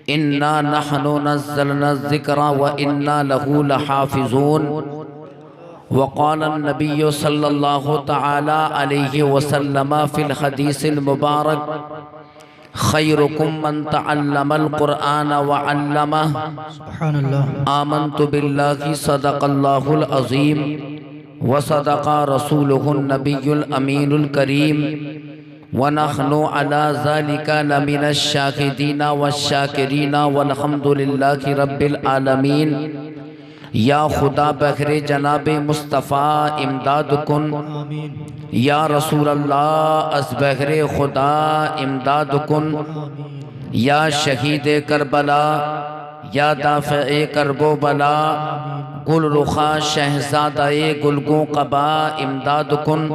इन्ना नहनु नज़्ज़लना ज़िक्रा व इन्ना लहू लहाफ़िज़ून। वक़ाल नबी सल्लल्लाहु तआला अलैहि वसल्लम फ़िल हदीसिल मुबारक खैरुकुम मन तअल्लमल क़ुरआन व अल्लमह। सुब्हानल्लाह। आमन्तु बिल्लाहि सदक़ल्लाहुल अज़ीम व सदक़ा रसूलुहुन नबियुल अमीनुल करीम व नहनु अला ज़ालिका लमिनश शाहिदीना वश्शाकिरीना वल्हम्दुलिल्लाहि रब्बिल आलमीन। या खुदा बखरे जनाबे मुस्तफ़ा इमदाद कुन, या रसूल अल्लाह अस बखरे खुदा इमदाद कुन। या शहीद करबला, या दाफ़े करबो बला, गुल रुखा शहज़ादाए गुलगो कबा इमदाद कुन।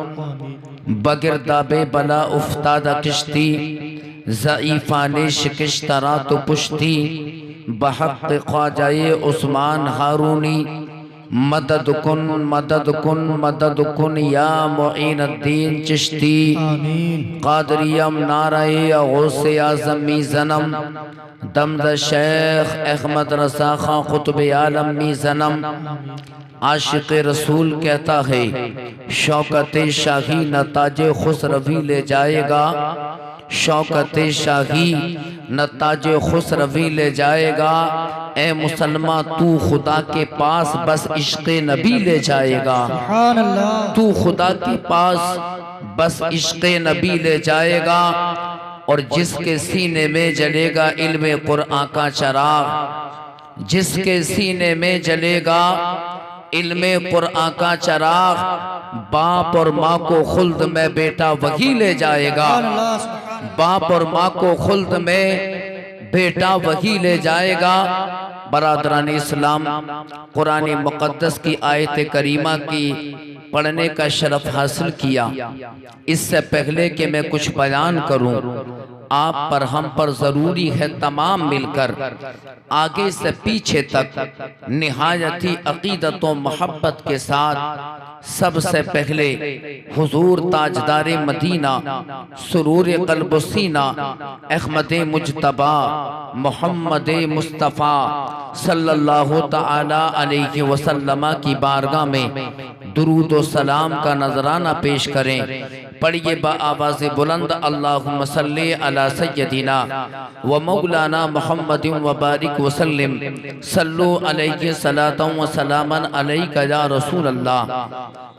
बगिरदाबे बला उफ्तादा किश्ती, ज़ईफ़ाने शिकस्तरा तो पुश्ती। बहक़ ख्वाजाए उस्मान हारूनी, मदद कुन मदद कुन मदद कुन या मुईनुद्दीन चिश्ती। क़ादरियम नाराए गौसे आज़मी ज़नम, दमद शेख अहमद रज़ा खां क़ुतब आलम मी ज़नम। आशिक़ रसूल कहता है शौकत शाही न ताजे खुसरवी ले जाएगा, शौकत शाही न ताजे खुसरवी ले जाएगा। ए मुसलमान तू खुदा के पास बस इश्क़ नबी ले जाएगा, तू खुदा के पास बस इश्क़ नबी ले जाएगा। और जिसके सीने में जलेगा इल्म कुरान का चराग, जिसके सीने में जलेगा इल्म कुरान का चराग, बाप और माँ को खुल्द में बेटा वही ले जाएगा, बाप और माँ को खुल्द में बेटा वही ले जाएगा। बरादरान इस्लाम, कुरान मुक़द्दस की आयत करीमा की पढ़ने का शरफ हासिल किया। इससे पहले कि मैं कुछ बयान करूं, आप पर हम पर ज़रूरी है तमाम मिलकर आगे से पीछे तक निहायत ही अक़ीदत व मोहब्बत के साथ सबसे पहले हुजूर ताजदारे मदीना सुरूर क़ल्ब सीना अहमद मुज्तबा मोहम्मद मुस्तफ़ा सल्लल्लाहु तआला अलैहि वसल्लम की बारगाह में दुरूद व सलाम का नजराना पेश करें। पढ़िए बआवाज़ बुलंद अल्लाहुम्मा सल्ली अला सय्यदिना व मौलाना मुहम्मदिन व बारिक वसल्लिम सल्लु अलैहि सलातन व सलामन अलैका या रसूल अल्लाह।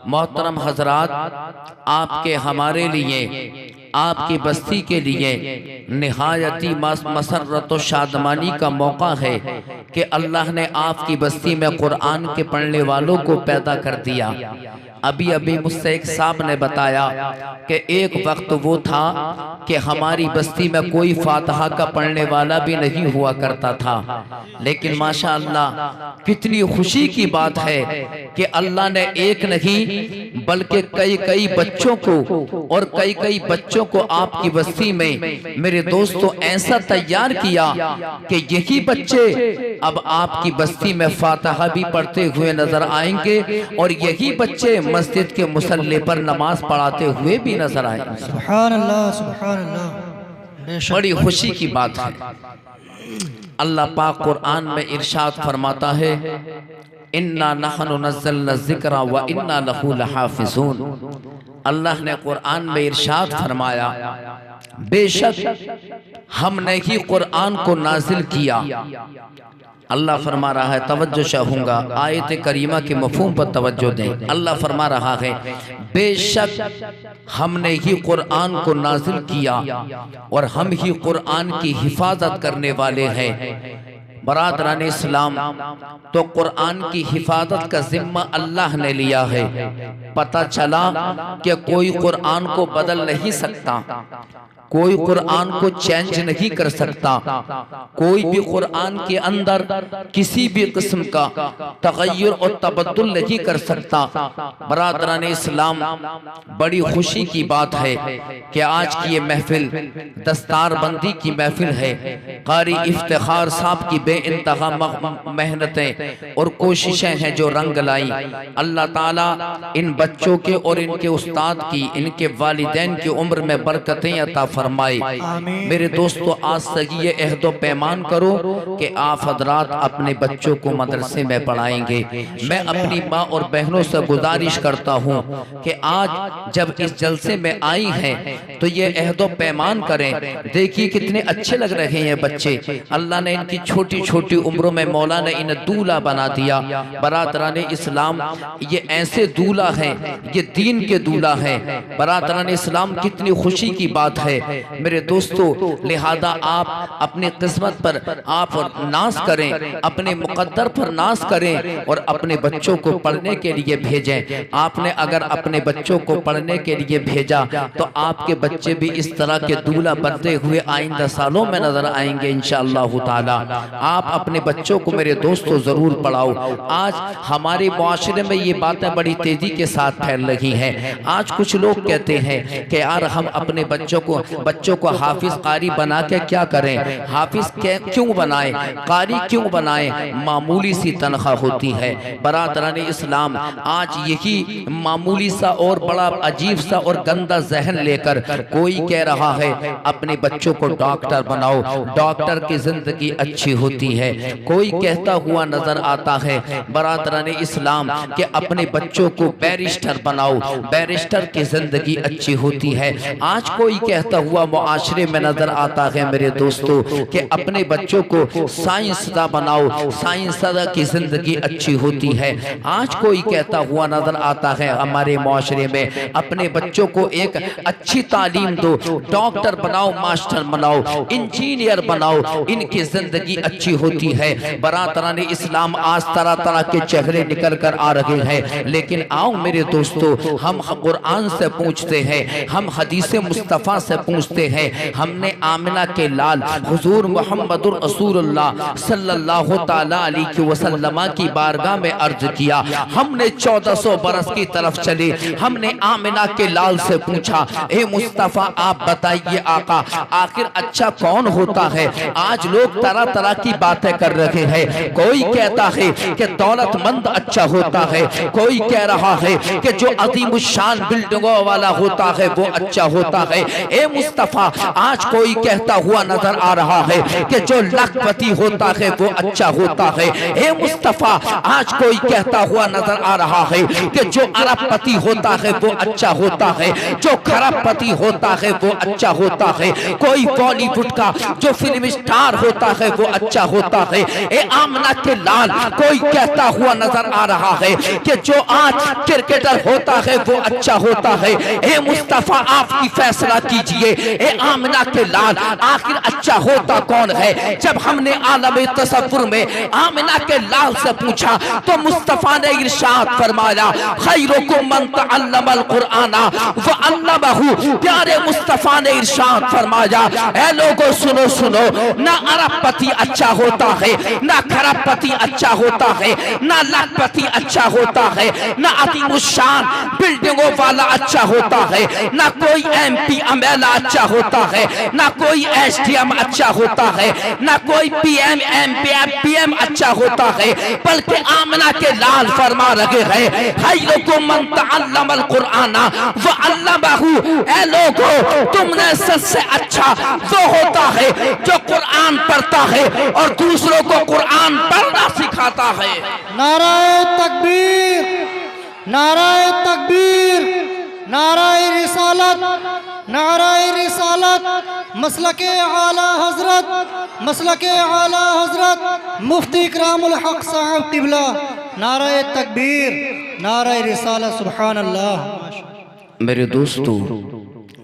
मोहतरम हजरात, आपके हमारे लिए आपकी बस्ती के लिए निहायती मसरत व शादमानी का मौका है कि अल्लाह ने आपकी बस्ती में कुरान के पढ़ने वालों को पैदा कर दिया। अभी अभी मुझसे एक साहब ने बताया कि एक वक्त वो था कि हमारी बस्ती में कोई फातिहा का पढ़ने वाला भी नहीं हुआ करता था, लेकिन माशा अल्लाह कितनी खुशी की बात है कि अल्लाह ने एक नहीं बल्कि कई कई बच्चों को और कई कई बच्चों को आपकी बस्ती में मेरे दोस्तों ऐसा तैयार किया कि यही बच्चे अब आपकी बस्ती में फातिहा भी पढ़ते हुए नजर आएंगे और यही बच्चे मस्जिद के मुसल्ले पर नमाज पढ़ाते हुए भी नजर आए। सुभान अल्लाह, सुभान अल्लाह। बड़ी खुशी की बात है। अल्लाह पाक कुरान में इरशाद फरमाता है इन्ना नहनु नज़्ज़लना ज़िक्रा व इन्ना लहू लहाफ़िज़ून। अल्लाह ने कुरान में इरशाद फरमाया बेशक हमने ही कुरान को नाजिल किया। अल्लाह फरमा रहा है, तवज्जो चाहूँगा आयत करीमा के मफ़हूम पर तवज्जो दें। अल्लाह फरमा रहा है बेशक हमने ही कुरान को नाजिल किया और हम ही कुरान की हिफाजत करने वाले हैं। बरादरान इस्लाम, तो कुरान की हिफाजत का जिम्मा अल्लाह ने लिया है। पता चला कि कोई कुरान को बदल नहीं सकता, कोई कुरान को चेंज नहीं कर सकता, कोई भी कुरान के अंदर किसी भी किस्म का तगय्युर और तबद्दुल नहीं कर सकता। बरादरान इस्लाम, बड़ी खुशी की बात है कि आज की ये महफिल दस्तारबंदी की महफिल है। कारी इफ्तिखार साहब की बेइंतहा मेहनतें और कोशिशें हैं जो रंग लाई। अल्लाह ताला इन बच्चों के और इनके उस्ताद की, इनके वालिदैन की उम्र में बरकतें अता फरमाए। मेरे दोस्तों, आज से ये अहदो पैमान करो कि आप हजरात अपने बच्चों को मदरसे में पढ़ाएंगे। मैं अपनी माँ और बहनों से गुजारिश करता हूँ कि आज जब इस जलसे में आई हैं तो ये अहदो पैमान करें। देखिए कितने अच्छे लग रहे हैं बच्चे। अल्लाह ने इनकी छोटी छोटी उम्रों में मौला ने इन्हें दूल्हा बना दिया। बरादरान इस्लाम, ये ऐसे दूल्हा हैं, ये दीन के दूल्हा हैं। बरादरान इस्लाम, कितनी खुशी की बात है मेरे दोस्तों। लिहाजा आप अपनी किस्मत पर आप नाज करें, अपने मुकद्दर पर नाज करें और अपने बच्चों को पढ़ने के लिए भेजें। आपने अगर अपने बच्चों को पढ़ने के लिए भेजा तो आपके बच्चे भी इस तरह के दूल्हा बनते हुए आइंदा सालों में नजर आएंगे इंशाअल्लाह ताला। आप अपने बच्चों को मेरे दोस्तों जरूर पढ़ाओ। आज हमारे मुआशरे में ये बातें बड़ी तेजी के साथ फैल रही हैं। आज कुछ लोग कहते हैं कि यार हम अपने बच्चों को हाफिज कारी बना के क्या करें, हाफिज क्यों बनाएं, कारी क्यों बनाएं, मामूली सी तनख्वाह होती है। बरादरान इस्लाम, आज यही मामूली सा और बड़ा अजीब सा और गंदा जहन लेकर कोई कह रहा है अपने बच्चों को डॉक्टर बनाओ, डॉक्टर की जिंदगी अच्छी होती है। कोई कहता हुआ नजर आता है बरादरान इस्लाम कि अपने बच्चों को बैरिस्टर बनाओ, बैरिस्टर की जिंदगी अच्छी होती है। आज कोई कहता हुआ मुआशरे में नजर आता है मेरे दोस्तों कि अपने बच्चों को साइंसदा बनाओ, साइंसदा की जिंदगी अच्छी होती है। आज कोई कहता हुआ नजर आता है हमारे मुआशरे में अपने बच्चों को एक अच्छी तालीम दो, डॉक्टर बनाओ, मास्टर बनाओ, इंजीनियर बनाओ, इनकी जिंदगी अच्छी होती है। बरादरान इस्लाम, आज तरह तरह के चेहरे निकल कर आ रहे हैं, लेकिन आओ मेरे दोस्तों, हम कुरान से पूछते हैं, हम हदीस मुस्तफ़ा से पूछते हैं। हमने आमिना के लाल हुजूर मोहम्मदुर रसूलुल्लाह सल्लल्लाहु ताला अलैहि वसल्लम की बारगाह में अर्ज किया। हमने 1400 बरस की तरफ चले, हमने आमिना के लाल से पूछा, ए मुस्तफ़ा आप बताइए आका, आखिर अच्छा कौन होता है। आज लोग तरह तरह की बातें कर रहे हैं। कोई कहता है कि दौलतमंद अच्छा होता है, कोई कह रहा है कि जो अजीमुशान बिल्डिंगों वाला होता है वो अच्छा होता है। ए मुस्तफ़ा, आज कोई कहता हुआ नजर आ रहा है कि जो लखपति होता है वो अच्छा होता है। ए मुस्तफ़ा, आज कोई कहता हुआ नजर आ रहा है कि जो अरबपति होता है वो अच्छा होता है, जो खरबपति होता है वो अच्छा होता है। कोई बॉलीवुड का जो फिल्म स्टार होता है वो अच्छा होता है। ए आमना के लाल, कोई कहता हुआ नजर आ रहा है कि जो आज क्रिकेटर होता है वो अच्छा होता है। ए मुस्तफ़ा, आपकी फैसला कीजिए। ए आमना के लाल, आखिर अच्छा होता कौन है। जब हमने आलम तसव्वुर में आमिना के लाल से पूछा तो मुस्तफ़ा ने इरशाद फरमाया, खैरुकुम मन तअल्लमल कुरआना व अल्लमहु। प्यारे मुस्तफ़ा ने इरशाद फरमाया, ए लोगों सुनो सुनो, ना अरबपति अच्छा होता है, ना खरबपति अच्छा होता है, ना लखपति अच्छा होता है, ना अतीमुशान बिल्डिंगों वाला अच्छा होता है, ना कोई MP MLA अच्छा होता है, ना कोई SDM अच्छा होता है, ना कोई PM PM अच्छा होता है, बल्कि आमना के लाल फरमा रहे हैं, खैरुकुम मन तअल्लमल कुरआना व अल्लमहु। ए लोगों, तुमने सबसे अच्छा वो होता है जो कुरान पढ़ता है और दूसरों को कुरान पढ़ना सिखाता है। नाराए तकबीर, नाराए तकबीर, नाराए रिसालत, नाराए रिसालत। मसलके आला हजरत, मसलके आला हजरत मुफ्ती इकरामुल हक साहब क़िबला। नाराए तकबीर, नाराए रिसालत, सुभान अल्लाह। मेरे दोस्तों,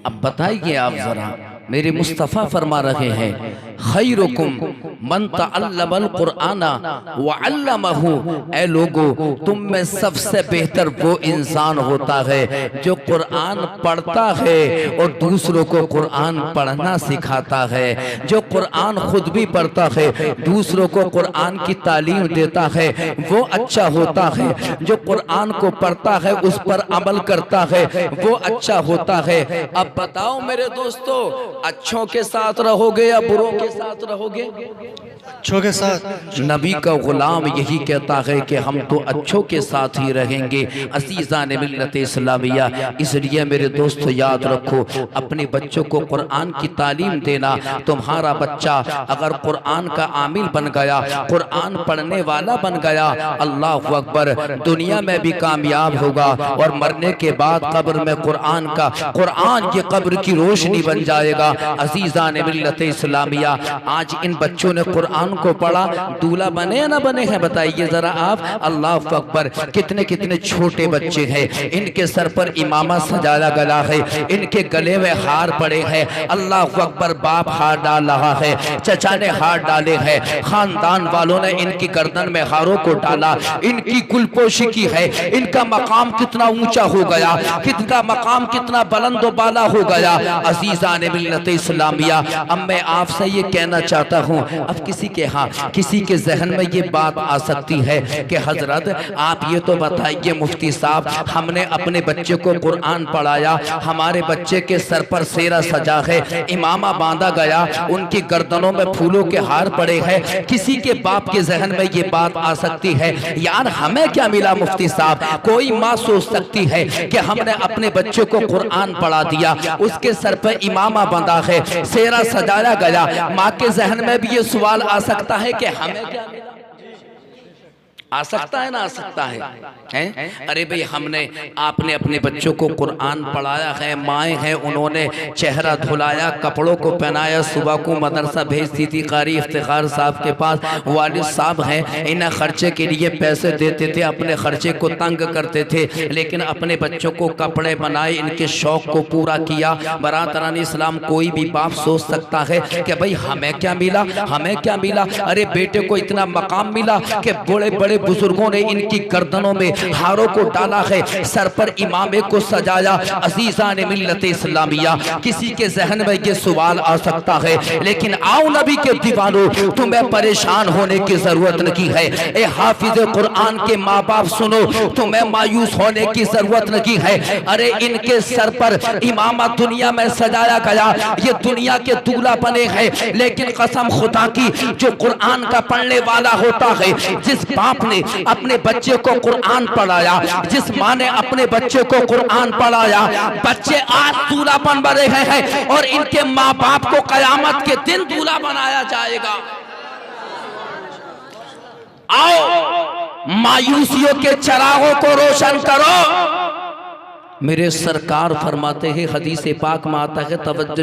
अब बताइए आप जरा, मेरे मुस्तफ़ा फरमा रहे हैं, खैरुकुम मन तअल्लमल कुरआना व अल्लमहु। ए लोगो, तुम में सबसे बेहतर वो इंसान होता है जो कुरान पढ़ता है और दूसरों को कुरान पढ़ना सिखाता है, जो कुरान खुद भी पढ़ता है, दूसरों को कुरान की तालीम देता है, वो अच्छा होता है। जो कुरान को पढ़ता है उस पर अमल करता है वो अच्छा होता है। अब बताओ मेरे दोस्तों, अच्छों के साथ रहोगे या बुरों के के साथ रहोगे, अच्छों के साथ। नबी का गुलाम यही कहता है कि हम तो अच्छों के साथ ही रहेंगे। अज़ीज़ान मिल्लत इस्लामिया, इसलिए मेरे दोस्तों याद रखो, अपने बच्चों को कुरान की तालीम देना। तुम्हारा बच्चा अगर कुरान का आमिल बन गया, कुरान पढ़ने वाला बन गया, अल्लाह अकबर, दुनिया में भी कामयाब होगा और मरने के बाद कब्र में कुरान ये कब्र की रोशनी बन जाएगा। अज़ीज़ान मिल्लत इस्लामिया, आज इन बच्चों ने कुरान को पढ़ा, दूल्हा बने या ना बने हैं बताइए जरा आप। अल्लाह अकबर, कितने कितने छोटे बच्चे हैं, इनके सर पर इमामा सजाया गया है, इनके गले में हार पड़े हैं। अल्लाह अकबर, बाप हार डाल रहा है, चचा ने हार डाले हैं, खानदान वालों ने इनकी गर्दन में हारों को डाला, इनकी कुलपोशी की है। इनका मकाम कितना ऊंचा हो गया, कितना मकाम कितना बुलंद बाला हो गया। अज़ीज़ान मिल्लत इस्लामिया, अब मैं आपसे ये कहना चाहता हूँ, अब किसी के जहन में ये बात आ सकती है कि हजरत आप ये तो बताइए मुफ्ती साहब, हमने अपने बच्चे को कुरान पढ़ाया, हमारे बच्चे के सर पर सेरा सजा है, इमामा बांधा गया, उनकी गर्दनों में फूलों के हार पड़े हैं। किसी के बाप के जहन में ये बात आ सकती है, यार हमें क्या मिला मुफ्ती साहब। कोई माँ सोच सकती है कि हमने अपने बच्चे को कुरान पढ़ा दिया, उसके सर पर इमामा बंधा है, सेरा सजाया गया, माँ के जहन में भी ये सवाल आ सकता है कि हमें क्या मिला। आ सकता है ना, आ सकता है? अरे भाई, आपने अपने बच्चों को कुरान पढ़ाया है, माएँ हैं उन्होंने चेहरा धुलाया, कपड़ों को पहनाया, सुबह को मदरसा भेजती थी कारी इफ्तिखार साहब के पास, वालिद साहब हैं, इन्हें खर्चे के लिए पैसे देते थे, अपने खर्चे को तंग करते थे, लेकिन अपने बच्चों को कपड़े बनाए, इनके शौक को पूरा किया। बरादरान इस्लाम, कोई भी बाप सोच सकता है कि भाई हमें क्या मिला, हमें क्या मिला। अरे बेटे को इतना मकाम मिला कि बड़े बड़े बुजुर्गों ने इनकी गर्दनों में हारों को डाला है, सर पर इमामे को सजाया। अज़ीज़ान मिल्लत इस्लामिया, किसी के जहन में ये सवाल आ सकता है, लेकिन आओ नबी के दीवानों, तुम्हें परेशान होने की जरूरत नहीं है। ए हाफिज कुरान के माँ बाप सुनो, तुम्हें मायूस होने की जरूरत नहीं है। अरे इनके सर पर इमामा दुनिया में सजाया गया, ये दुनिया के दूल्हा बने हैं, लेकिन कसम खुदा की, जो कुरान का पढ़ने वाला होता है, जिस बाप ने अपने बच्चे को कुरान पढ़ाया, जिस माँ ने अपने बच्चे को कुरान पढ़ाया, बच्चे आज दूल्हा बन रहे हैं और इनके माँ बाप को कयामत के दिन दूल्हा बनाया जाएगा। आओ मायूसियों के चिरागों को रोशन करो। मेरे सरकार फरमाते हैं, हदीस पाक में आता है, तवज्जो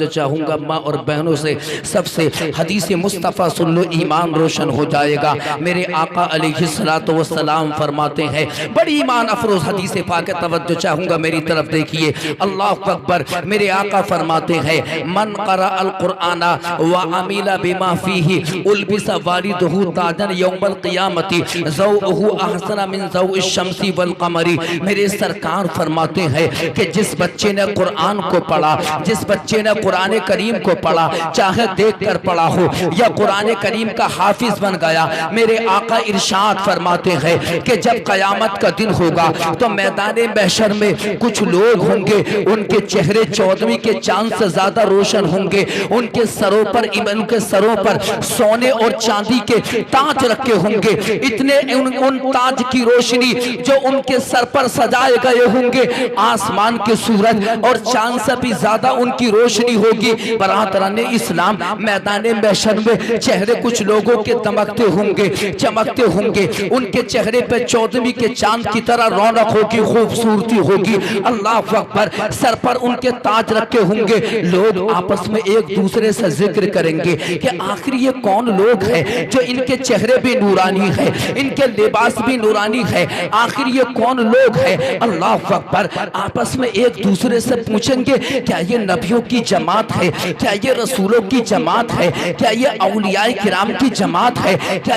चाहूँगा माँ और बहनों से, सबसे हदीस मुस्तफ़ा सुन लो, ईमान रोशन हो जाएगा। मेरे आका अलैहिस्सलातु वस्सलाम फरमाते हैं, बड़ी ईमान अफरोज हदीस पाक है, तवज्जो चाहूँगा मेरी तरफ देखिए। अल्लाह अकबर, मेरे आका फरमाते हैं, मन क़रा अल कुरआन व अमिला बिमा फीही उल्बिसा वालिदहु ताजन यौमल क़ियामती ज़ौअहु अहसन मिन ज़ौइश शम्सी वल क़मरी। मेरे सरकार फरमाते हैं कि जिस बच्चे ने कुरान को पढ़ा, जिस बच्चे ने कुरान करीम को पढ़ा, चाहे देख कर पढ़ा हो या कुरान करीम का हाफिज बन गया, मेरे आका इरशाद फरमाते हैं कि जब कयामत का दिन होगा तो मैदान महशर में कुछ लोग होंगे, उनके चेहरे 14वीं के चांद से ज्यादा रोशन होंगे, उनके सरों पर सोने और चांदी के ताज रखे होंगे। इतने उन ताज की रोशनी जो उनके सर पर सजाए गए होंगे, आसमान के सूरज और चांद से भी ज्यादा उनकी रोशनी होगी। बरादरान इस्लाम, मैदान महशर में चेहरे कुछ लोगों के चमकते होंगे, उनके चेहरे पे 14वीं के चांद की तरह रौनक होगी, खूबसूरती होगी। अल्लाह अकबर, सर पर उनके ताज रखे होंगे। लोग आपस में एक दूसरे से जिक्र करेंगे कि आखिर ये कौन लोग हैं जो इनके चेहरे भी नूरानी है, इनके लिबास भी नूरानी है, आखिर ये कौन लोग हैं। अल्लाह अकबर, आपस में एक दूसरे से पूछेंगे, क्या ये नबियों की जमात है, क्या ये रसूलों की जमात है, क्या ये औलियाए किराम की जमात है, क्या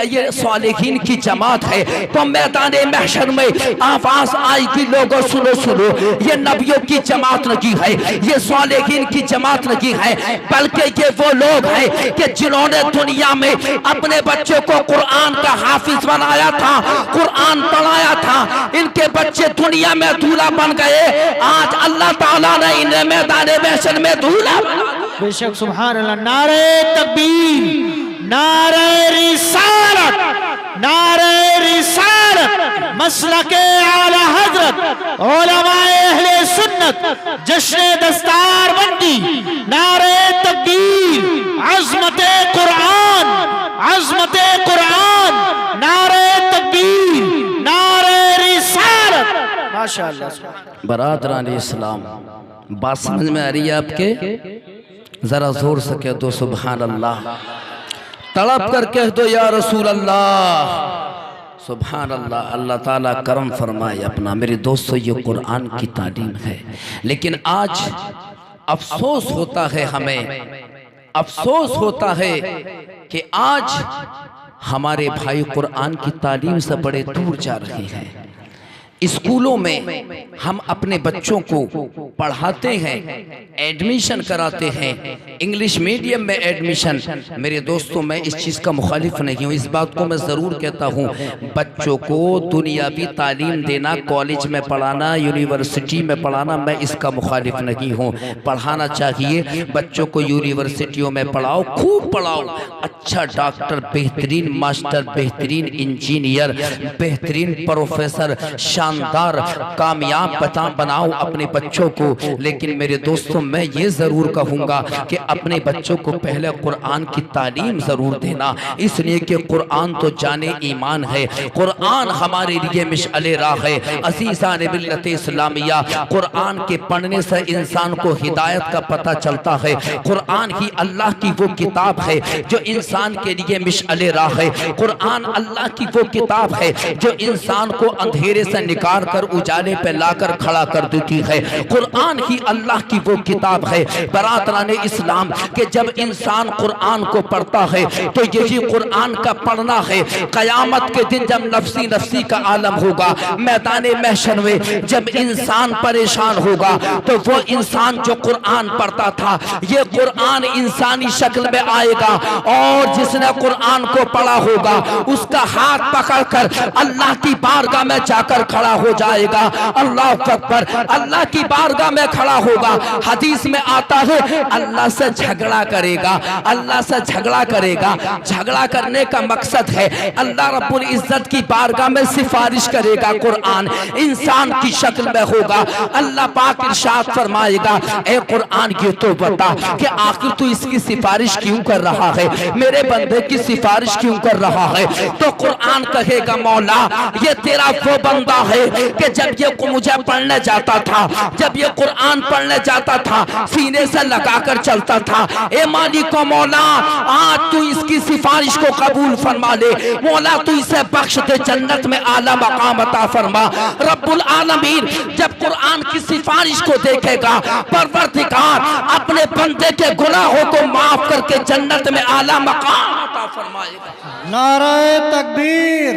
ये सालिहीन की जमात है। तो मैदान महशर में आवाज आएगी, लोगों सुनो, ये नबियों की जमात नहीं है, ये सालिहीन की जमात नहीं है, बल्कि ये वो लोग हैं कि जिन्होंने दुनिया में अपने बच्चों को कुरान का हाफिज बनाया था, कुरान पढ़ाया था। इनके बच्चे दुनिया में दूल्हा बन गए। आज अल्लाह ताला ने इन्हें मैदान महशर में दूल्हा बना। बेशक सुभान अल्लाह। नारे तकबीर, नारे रिसालत, नारे रिसालत, मसलके आला हजरत, उलमाए अहले सुन्नत, जश्न दस्तारबंदी, नारे तकबीर, अज़मते कुरान, अज़मते कुरान, नारे तकबीर, नारे रिसालत। माशाअल्लाह। बरादरान इस्लाम, बात समझ में आ रही है आपके? जरा जोर से कह दो सुभान अल्लाह, तड़प कर कह दो या रसूल अल्लाह। सुभान अल्लाह। अल्लाह ताला करम फरमाए अपना। मेरे दोस्तों, ये कुरान की तालीम है, लेकिन आज अफसोस होता है, हमें अफसोस होता है कि आज हमारे भाई कुरान की तालीम से बड़े दूर जा रहे हैं। स्कूलों में हम अपने बच्चों को पढ़ाते हैं, एडमिशन कराते हैं, इंग्लिश मीडियम में एडमिशन। मेरे दोस्तों, मैं इस चीज़ का मुखालिफ नहीं हूँ, इस बात को मैं ज़रूर कहता हूँ। बच्चों को दुनियावी तालीम देना, कॉलेज में पढ़ाना, यूनिवर्सिटी में पढ़ाना, मैं इसका मुखालिफ नहीं हूँ। पढ़ाना चाहिए, बच्चों को यूनिवर्सिटियों में पढ़ाओ, खूब पढ़ाओ। अच्छा डॉक्टर, बेहतरीन मास्टर, बेहतरीन इंजीनियर, बेहतरीन प्रोफेसर, शानदार कामयाब बनाओ अपने बच्चों को। लेकिन मेरे दोस्तों, मैं ये जरूर कहूंगा कि अपने बच्चों को पहले कुरान की तालीम जरूर देना, इसलिए कि कुरान तो जाने ईमान है, कुरान हमारे लिए मिशअले राह है। अज़ीज़ान मिल्लत इस्लामिया, कुरान के पढ़ने से इंसान को हिदायत का पता चलता है। कुरान ही अल्लाह की वो किताब है जो इंसान के लिए मिशअले राह है। कुरान अल्लाह की वो किताब है जो इंसान को अंधेरे से निकाल कर उजाले पे लाकर खड़ा कर देती है। कुरान ही अल्लाह की वो किताब है बरादराने इस्लाम के जब इंसान कुरान को पढ़ता है तो यही कुरान का पढ़ना है। कयामत के दिन जब नफ्सी नफ्सी का आलम होगा, मैदाने महशर में जब इंसान परेशान होगा, तो वो इंसान जो कुरान पढ़ता था, ये कुरान इंसानी शक्ल में आएगा और जिसने कुरान को पढ़ा होगा उसका हाथ पकड़कर अल्लाह की बारगाह में जाकर खड़ा हो जाएगा। अल्लाह अकबर, अल्लाह की बारगाह में खड़ा होगा। हदीस में आता है अल्लाह से झगड़ा करेगा, अल्लाह से झगड़ा करेगा। झगड़ा करने का मकसद है अल्लाह रब्बुल इज्जत की बारगाह में सिफारिश करेगा। कुरान इंसान की शक्ल में होगा। अल्लाह पाक इरशाद फरमाएगा, ए कुरान ये तो बता कि आखिर तू इसकी सिफारिश क्यों कर रहा है, मेरे बंदे की सिफारिश क्यों कर रहा है? तो कुरान कहेगा, मौला ये तेरा वो बंदा है कि जब ये मुझे पढ़ने जाता था, जब ये कुरान पढ़ने जाता था, सीने से लगाकर चलता था। ए मालिक मौला, आज तू इसकी सिफारिश को कबूल फरमा ले। मौला तू इसे बख्श दे, जन्नत में आला मकाम अता फरमा। रब्बुल आलमीन जब कुरान की सिफारिश को देखेगा, परवरदिगार अपने बंदे के गुनाहों को माफ करके जन्नत में आला मकाम अता फरमाएगा। नाराए तकबीर,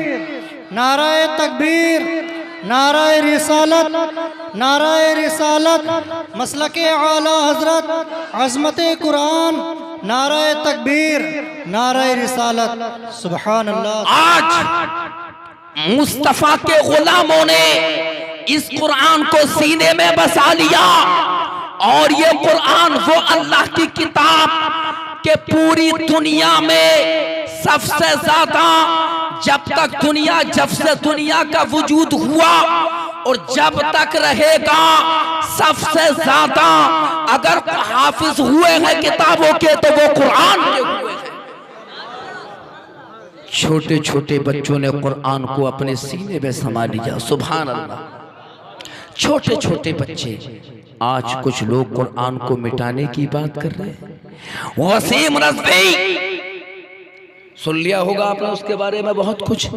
नाराए तकबीर, नाराए रिसालत, नाराए रिसालत, मसलके आला हजरत, अज़मते कुरान, नाराए तकबीर, नाराए रिसालत। सुभान अल्लाह। आज मुस्तफा के गुलामों ने इस कुरान को सीने में बसा लिया और ये कुरान वो अल्लाह की किताब के पूरी दुनिया में सबसे ज्यादा, जब से दुनिया का वजूद हुआ और जब तक रहेगा, सबसे ज्यादा अगर हाफिज हुए हैं किताबों के तो वो कुरान के हुए हैं। छोटे छोटे बच्चों ने कुरान को अपने सीने में समा लिया। सुभान अल्लाह। छोटे छोटे बच्चे। आज कुछ लोग कुरान को मिटाने की बात कर रहे हैं। वसीम रज़वी सुन लिया होगा आपने उसके बारे में बहुत कुछ।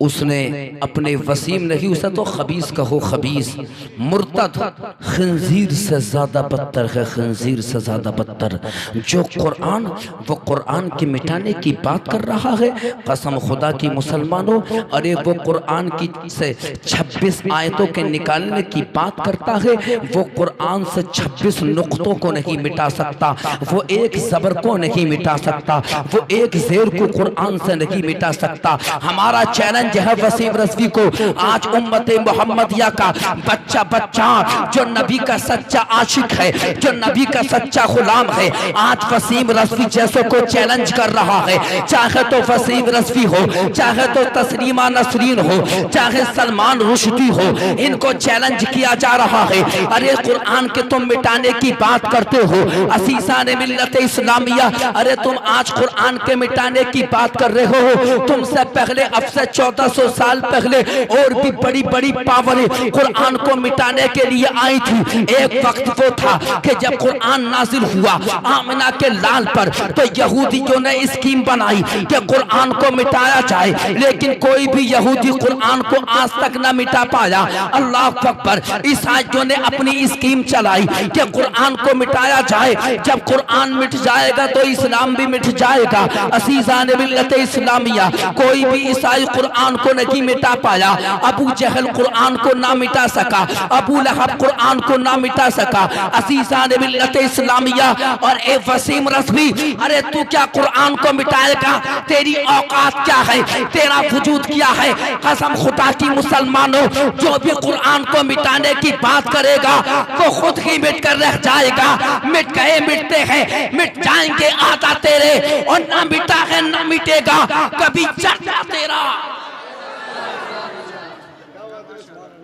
उसने अपने वसीम नहीं, उसे तो खबीस कहो, खबीस मुर्तद, खंजीर से ज़्यादा बदतर है, खंजीर से ज़्यादा बदतर। जो कुरान वो कुरान के मिटाने की बात कर रहा है, कसम खुदा की मुसलमानों, अरे वो कुरान की से 26 आयतों के निकालने की बात करता है। वो कुरान से 26 नुक्तों को नहीं मिटा सकता, वो एक ज़बर को नहीं मिटा सकता, वो एक ज़ेर को कुरान से नहीं मिटा सकता। हमारा चैलेंज चैलेंज है वसीम रज़वी को। आज उम्मत मोहम्मदिया का बच्चा बच्चा जो नबी का सच्चा आशिक है, जो नबी का सच्चा गुलाम है, आज वसीम रज़वी जैसों को चैलेंज कर रहा है। चाहे तो वसीम रज़वी हो, चाहे तो तस्लीमा नसरीन हो, चाहे सलमान रुश्दी हो, इनको चैलेंज किया जा रहा है। अरे कुरान के तुम मिटाने की बात करते हो, असीसान मिल्लत इस्लामिया, अरे तुम आज कुरान के मिटाने की बात कर रहे हो। तुमसे पहले, अब से 1400 साल पहले और भी बड़ी बड़ी पावरें कुरान को मिटाने के लिए आई थी। एक वक्त वो था कि जब कुरान नाजिल हुआ आमिना के लाल पर, तो यहूदियों ने स्कीम बनाई कि कुरान को मिटाया जाए, लेकिन कोई भी यहूदी कुरान को आज तक न मिटा पाया। अल्लाह अकबर। ईसाइयों ने अपनी स्कीम चलाई कि कुरान को मिटाया जाए। जब कुरान मिट जाएगा तो इस्लाम भी मिट जाएगा। असीज़ान मिल्लत इस्लामिया, कोई भी ईसाई कुरान को नहीं मिटा पाया। अबू जहल कुरान को ना मिटा सका, अबू लहब कुरान को ना मिटा सका। असीज़ान मिल्लत इस्लामिया और ए वसीम रज़वी, अरे तू क्या कुरान को मिटाएगा? तेरी औकात क्या है? तेरा वजूद क्या है? कसम खुदा की मुसलमानों, जो भी कुरान को मिटाने की बात करेगा वो खुद ही मिट कर रह जाएगा। मिट गए, मिटते हैं, मिट जाएंगे आता तेरे, और ना मिटा है ना मिटेगा कभी चर्चा तेरा।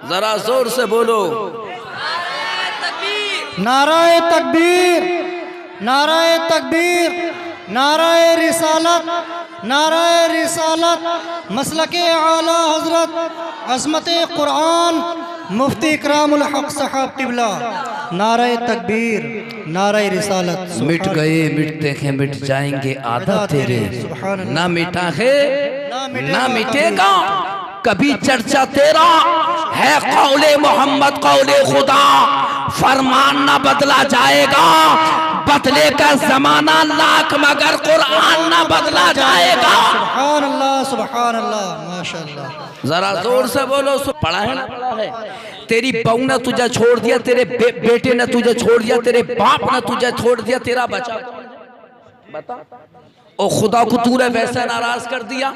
जरा जोर से बोलो नाराए तकबीर, नाराए तकबीर, नाराए रिसालत, नाराए रिसालत, मसलके आला हजरत अज़मते कुरान मुफ्ती इकरामुल हक साहब क़िबला। नाराए तकबीर, नाराए रिसालत। मिट गए, मिटते हैं, मिट जाएंगे आधा तेरे, ना मिटा है ना मिटेगा कभी चर्चा तेरा। है कौले मोहम्मद कौले खुदा, फरमान ना बदला जाएगा। बदले का जमाना लाख मगर कुरान ना बदला जाएगा। सुभान अल्लाह, सुभान अल्लाह, माशाअल्लाह। जरा जोर से बोलो। पढ़ा है ना? पढ़ा है। तेरी बहू ने तुझे छोड़ दिया, तेरे बेटे ने तुझे छोड़ दिया, तेरे बाप ने तुझे छोड़ दिया, तेरा बचा बता। ओ खुदा को तूने वैसा नाराज कर दिया?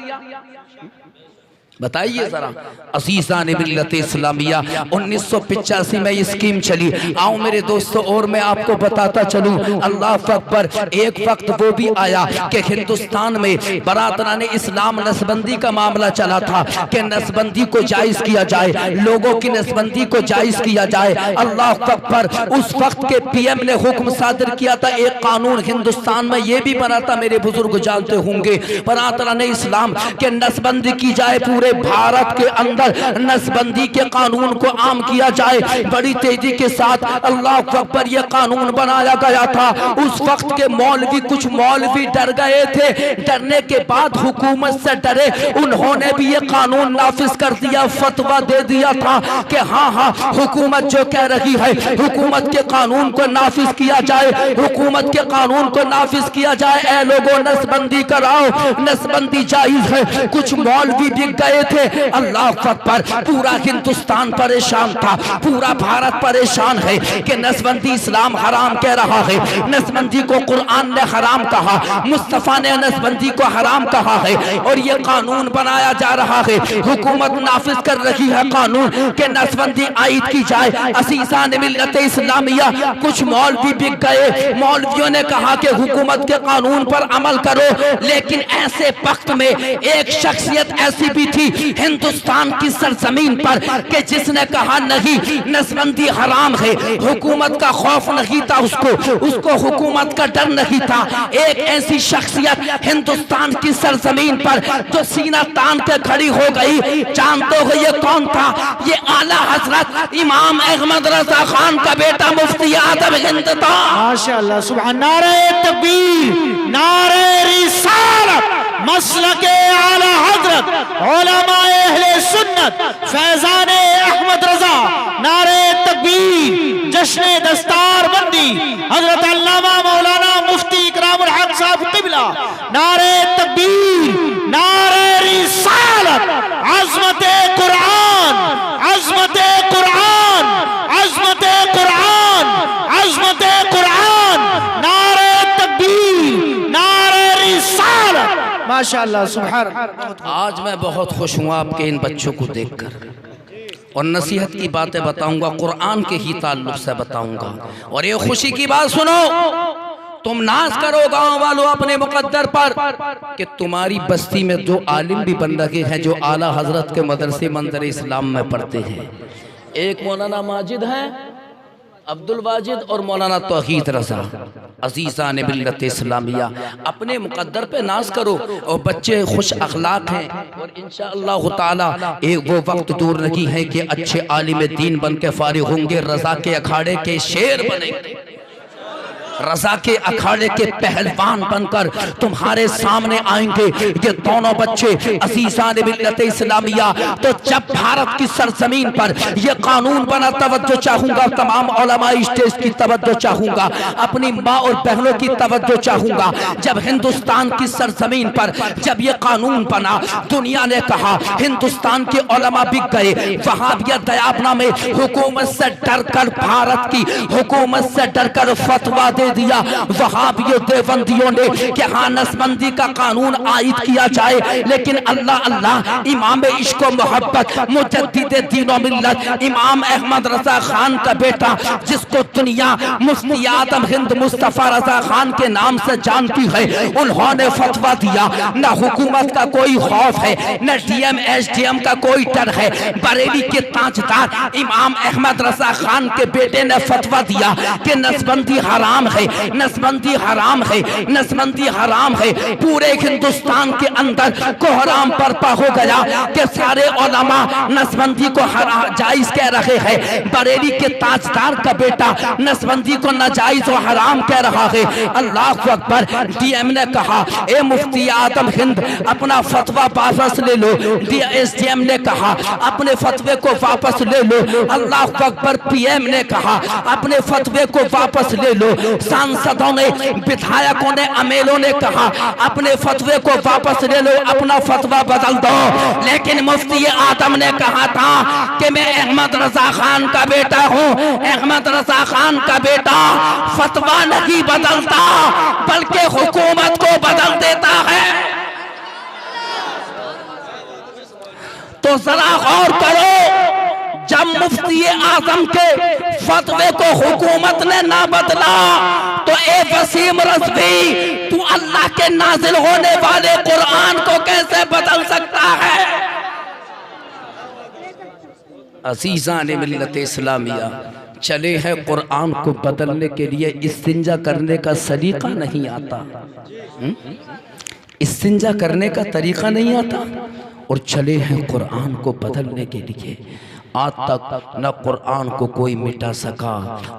बताइए जरा। असीज़ान मिल्लत इस्लामिया 1985 में ये स्कीम चली। आओ मेरे दोस्तों, और मैं आपको बताता चलूं, अल्लाह अकबर। एक वक्त वो भी आया कि हिंदुस्तान में बरादरान इस्लाम नसबंदी का मामला चला था कि नसबंदी को जायज किया जाए, लोगों की नसबंदी को जायज किया जाए। अल्लाह अकबर। उस वक्त के पीएम ने हुक्म सादर किया था, एक कानून हिंदुस्तान में ये भी बना था, मेरे बुजुर्ग जानते होंगे, बरादरान इस्लाम के नसबंदी की जाए, पूरे भारत के अंदर नसबंदी के कानून को आम किया जाए। बड़ी तेजी के साथ अल्लाह अकबर ये कानून बनाया गया था। उस वक्त के मौलवी, कुछ मौलवी डर गए थे, डरने के बाद हुकूमत से डरे, उन्होंने भी ये कानून नाफिज कर दिया, फतवा दे दिया था कि हाँ हाँ हुकूमत जो कह रही है, हुकूमत के कानून को नाफिज किया जाए, हुकूमत के कानून को नाफिज किया जाए। ऐ लोगों, नसबंदी कराओ, नसबंदी जायज है। कुछ मौलवी बिक गए थे। अल्लाह अकबर। पूरा हिंदुस्तान परेशान था, पूरा भारत परेशान है कि नसबंदी इस्लाम हराम कह रहा है, नसबंदी को कुरान ने हराम कहा, मुस्तफा ने नसबंदी को हराम कहा है, और ये कानून बनाया जा रहा है, हुकूमत नाफिज कर रही है कानून के नसबंदी आयद की जाए। असीज़ान मिल्लत इस्लामिया, कुछ मौलवी बिक गए, मौलवियों ने कहा कि हुकूमत के कानून पर अमल करो, लेकिन ऐसे वक्त में एक शख्सियत ऐसी भी थी हिंदुस्तान की सरजमीन पर कि जिसने कहा नहीं, नसबंदी हराम है। हुकूमत का खौफ नहीं था उसको हुकूमत का डर नहीं था। एक ऐसी शख्सियत हिंदुस्तान की सरजमीन पर जो सीना तान के खड़ी हो गई, जानते हो ये कौन था? ये आला हजरत इमाम अहमद रजा खान का बेटा मुफ्ती आजम हिंद था। माशाअल्लाह, सुभान। नारे तकबीर, नारे रिसालत, मसलके आला हजरत उलमाए अहले सुन्नत फैजाने अहमद रजा। नारे तकबीर, जश्न दस्तार बंदी हजरत अल्लामा मौलाना मुफ्ती इकरामुल हक साहब क़िबला। नारे तकबीर, नारे रिसालत, अज़मते कुरान, अज़मते कुरान, अज़मते कुरान, अज़मते कुरान। नारे तकबीर, नारे रिसालत, माशाअल्लाह सुभान। आज मैं बहुत खुश हूँ आपके इन बच्चों को देखकर, और नसीहत की बातें बताऊंगा, कुरान के ही ताल्लुक से बताऊंगा। और ये खुशी की बात सुनो, तुम नाज करो गांव वालों अपने मुकद्दर पर कि तुम्हारी बस्ती में जो आलिम भी बन रहे हैं, जो आला हजरत के मदरसे मंजर इस्लाम में पढ़ते हैं। एक मौलाना माजिद हैं, अब्दुल वाजिद, और मौलाना तौहीद रजा, अजीज़ा ने मिल्लत इस्लामिया। अपने मुकद्दर पे नाज करो, और बच्चे खुश अखलाक हैं, और इंशाअल्लाह ताला एक वो वक्त दूर नहीं है कि अच्छे आलिम दीन बन के फारिग होंगे, रजा के अखाड़े के शेर बनेंगे, रजा के अखाड़े के पहलवान बनकर तुम्हारे सामने आएंगे ये दोनों बच्चे अज़ीज़ान मिल्लत इस्लामिया। तो जब भारत की सरजमीन पर ये कानून बना, तवज्जो चाहूंगा, तमाम उलमा स्टेज की तवज्जो चाहूंगा, अपनी माँ और बहनों की तवज्जो चाहूंगा। जब हिंदुस्तान की सरजमीन पर जब ये कानून बना, दुनिया ने कहा हिंदुस्तान के उलमा बिक गए, वहाबियत दयाबना में हुकूमत से डरकर, भारत की हुकूमत से डरकर फतवा दे दिया वहाबियों देवबंदियों ने कि हाँ नसबंदी का कानून आयद किया जाए। लेकिन अल्लाह अल्लाह, इमाम इश्क व मोहब्बत मुजद्दिद दीन व मिल्लत इमाम अहमद रजा खान का बेटा, जिसको दुनिया मुफ्ती आदम हिंद मुस्तफा रजा खान के नाम से जानती है, उन्होंने फतवा दिया न हुकूमत का कोई खौफ है, न डीएम एसडीएम का कोई डर है। बरेली के ताजदार इमाम अहमद रजा खान के बेटे ने फतवा दिया कि नसबंदी हराम है, नसबंदी हराम है, नसबंदी हराम है। पूरे हिंदुस्तान के अंदर कोहराम बर्पा हो गया कि सारे उलमा नसबंदी को जायज कह रहे हैं। बरेली के ताजदार का बेटा नसबंदी को नाजायज और हराम कह रहा है। अल्लाह अकबर। डीएम ने कहा ए मुफ्ती आदम हिंद अपना फतवा वापस ले लो। एसडीएम ने कहा अपने फतवे को वापस ले लो। अल्लाह अकबर। पीएम ने कहा अपने फतवे को वापस ले लो। सांसदों ने, विधायकों ने, अमेलों ने कहा अपने फतवे को वापस ले लो, अपना फतवा बदल दो। लेकिन मुफ्ती आदम ने कहा था कि मैं अहमद रजा खान का बेटा हूँ, अहमद रजा खान का बेटा फतवा नहीं बदलता बल्कि हुकूमत को बदल देता है। तो जरा गौर करो, जब मुफ्ती आजम के फतवे को हुकूमत ने ना बदला तो ए वसीम रज़वी तू अल्लाह के नाजिल होने वाले कुरान को कैसे बदल सकता है? अज़ीज़ान मिल्लत इस्लामिया, चले हैं कुरान को बदलने के लिए, इस्तिंजा करने का सलीका नहीं आता। इस्तिंजा करने का तरीका नहीं आता और चले हैं कुरान को बदलने के लिए। आज तक न कुरान को कोई मिटा सका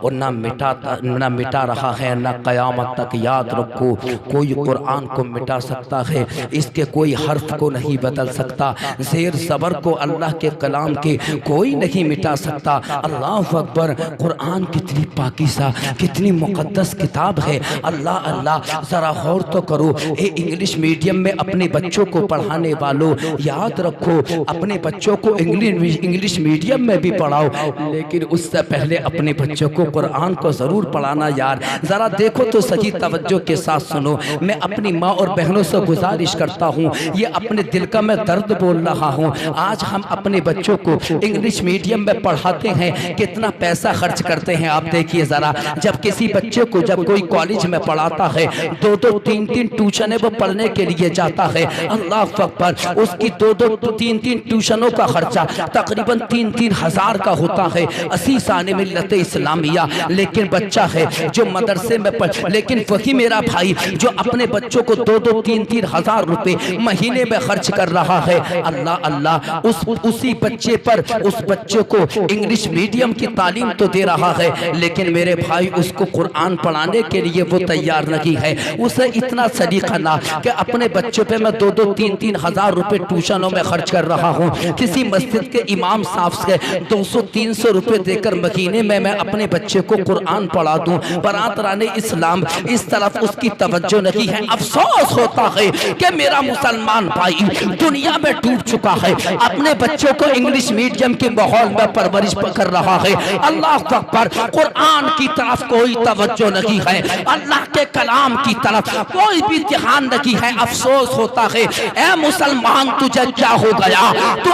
और न मिटा रहा है, न क़यामत तक। याद रखो, कोई कुरान को मिटा सकता है, इसके कोई हर्फ को नहीं बदल सकता, ज़ेर ज़बर को अल्लाह के कलाम के कोई नहीं मिटा सकता। अल्लाह अकबर। कुरान कितनी पाकीज़ा, कितनी मुक़द्दस किताब है। अल्लाह अल्लाह, ज़रा गौर तो करो। इंग्लिश मीडियम में अपने बच्चों को पढ़ाने वालों, याद रखो अपने बच्चों को इंग्लिश मीडियम में भी पढ़ाओ, लेकिन उससे पहले अपने बच्चों को कुरान को जरूर पढ़ाना। यार जरा देखो तो सही, तवज्जो के साथ सुनो। मैं अपनी माँ और बहनों से गुजारिश करता हूँ, ये अपने दिल का मैं दर्द बोल रहा हूँ। आज हम अपने बच्चों को इंग्लिश मीडियम में पढ़ाते हैं, कितना पैसा खर्च करते हैं आप देखिए जरा। जब किसी बच्चे को जब कोई कॉलेज में पढ़ाता है, 2-2, 3-3 ट्यूशन वो पढ़ने के लिए जाता है। अल्लाह अकबर। उसकी 2-2, 3-3 ट्यूशनों का खर्चा तकरीबन 3-3 हज़ार का होता है। अज़ीज़ान मिल्लत इस्लामिया, लेकिन बच्चा है जो मदरसे में पढ़, लेकिन वही मेरा भाई जो अपने बच्चों को 2-2, 3-3 हज़ार रुपए महीने में खर्च कर रहा है। अल्लाह अल्लाह, उसी बच्चे पर, उस बच्चे को इंग्लिश मीडियम की तालीम तो दे रहा है, लेकिन मेरे भाई उसको कुरान पढ़ाने के लिए वो तैयार नहीं है। उसे इतना सलीका ना कि अपने बच्चों पे मैं 2-2, 3-3 हज़ार रुपए ट्यूशनों में खर्च कर रहा हूँ। किसी मस्जिद के इमाम साहब है 200-300 रुपए देकर महीने में मैं अपने बच्चे को कुरान पढ़ा दूं। बरादरान इस्लाम, इस तरफ उसकी तवज्जो नहीं है। अफसोस होता है कि मेरा मुसलमान भाई दुनिया में डूब चुका है, अपने बच्चों को इंग्लिश मीडियम के माहौल में परवरिश कर रहा है। अल्लाह अकबर, कुरान की तरफ कोई तवज्जो नहीं है, अल्लाह के कलाम की तरफ कोई भी ध्यान नहीं है। अफसोस होता है, ऐ मुसलमान तुझे क्या हो गया? तो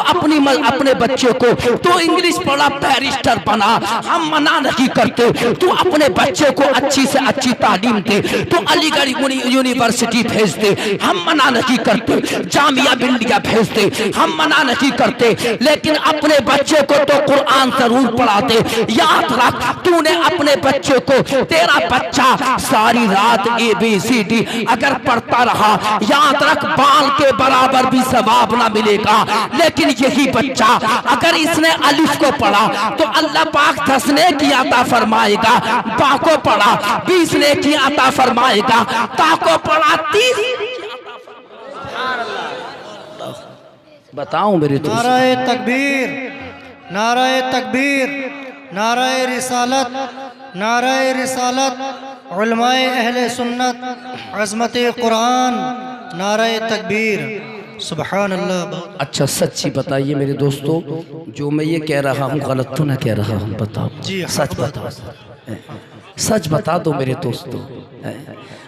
अपने बच्चे को तो इंग्लिश पढ़ा बैरिस्टर बना, हम मना नहीं करते। तू अपने बच्चे को अच्छी से अच्छी तालीम दे, तो अलीगढ़ यूनिवर्सिटी भेज दे, हम मना नहीं करते। जामिया बिल्डिया भेज दे, हम मना नहीं करते। लेकिन अपने बच्चे को तो कुरान जरूर पढ़ाते। याद रख, तूने अपने बच्चे को, तेरा बच्चा सारी रात ABCD अगर पढ़ता रहा, याद रख बाल के बराबर भी सवाब ना मिलेगा। लेकिन यही बच्चा अगर इसने अलिफ को पढ़ा तो अल्लाह पाक 10 नेकी अता फरमाएगा, बा को पढ़ा 20 नेकी अता फरमाएगा, ता को पढ़ा 30। बताऊं मेरे दोस्त, नाराए तकबीर, नाराए तकबीर, नाराए रिसालत, नाराए रिसालत, उलमाए अहले सुन्नत, अज़मते कुरान, नाराए तकबीर, सुभान अल्लाह। अच्छा सच्ची बताइए मेरे दोस्तों, जो मैं ये कह रहा हूँ गलत तो ना कह रहा हूँ? बताओ जी, सच बताओ, सच बता दो मेरे दोस्तों।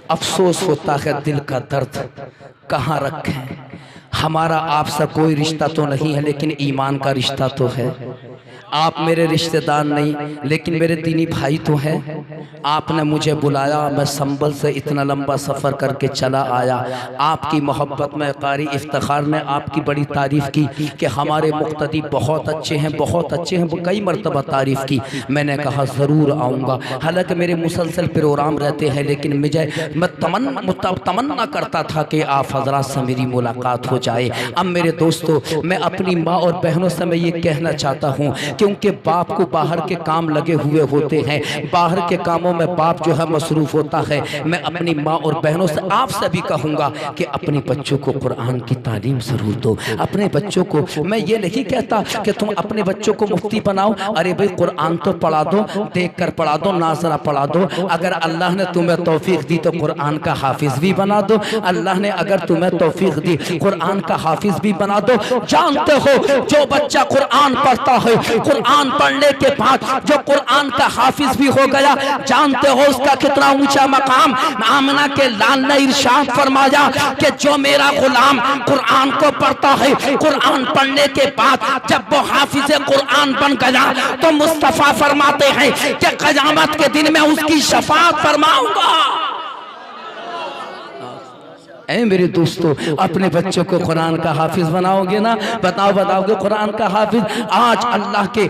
अफसोस होता है, दिल का दर्द कहाँ रखें। हमारा आपसे कोई रिश्ता तो नहीं है, लेकिन ईमान का रिश्ता तो है। आप मेरे रिश्तेदार नहीं, लेकिन मेरे दीनी भाई तो हैं। आपने मुझे बुलाया, मैं संभल से इतना लंबा सफ़र करके चला आया। आपकी मोहब्बत में कारी इफ्तिखार ने आपकी बड़ी तारीफ़ की कि हमारे मुक्तदी बहुत अच्छे हैं, बहुत अच्छे हैं। कई मरतबा तारीफ़ की। मैंने कहा ज़रूर आऊँगा। हालांकि मेरे मुसलसल प्रोग्राम रहते हैं, लेकिन मैं तमन्ना करता था कि आप हज़रात से मेरी मुलाकात हो जाए। अब मेरे दोस्तों, मैं अपनी माँ और बहनों से मैं ये कहना चाहता हूँ, क्योंकि बाप को बाहर के काम लगे हुए होते हैं, बाहर के कामों में बाप जो है मसरूफ होता है। मैं अपनी माँ और बहनों से आपसे भी कहूँगा कि अपने बच्चों को कुरान की तालीम ज़रूर दो। अपने बच्चों को मैं ये नहीं कहता कि तुम अपने बच्चों को मुफ्ती बनाओ। अरे भाई, कुरान तो पढ़ा दो, देख कर पढ़ा दो, नाजरा पढ़ा दो। अगर अल्लाह ने तुम्हें तौफीक दी तो कुरान का हाफिज भी बना दो। अल्लाह ने अगर तुम्हें तौफीक दी, कुरान का हाफिज भी बना दो। जानते हो, जो बच्चा कुरान पढ़ता है, कुरान पढ़ने के बाद जो कुरान का हाफिज भी हो गया, जानते हो उसका कितना ऊंचा मकाम। आमना के लाल ने इरशाद फरमाया कि जो मेरा गुलाम कुरान को पढ़ता है, कुरान पढ़ने के बाद जब वो हाफिज कुरान बन गया, तो मुस्तफा फरमाते हैं कि क़यामत के दिन में उसकी शफाअत फरमाऊंगा। ऐ मेरे दोस्तों, अपने बच्चों को कुरान का हाफिज बनाओगे ना? बताओगे कुरान का हाफिज? आज अल्लाह के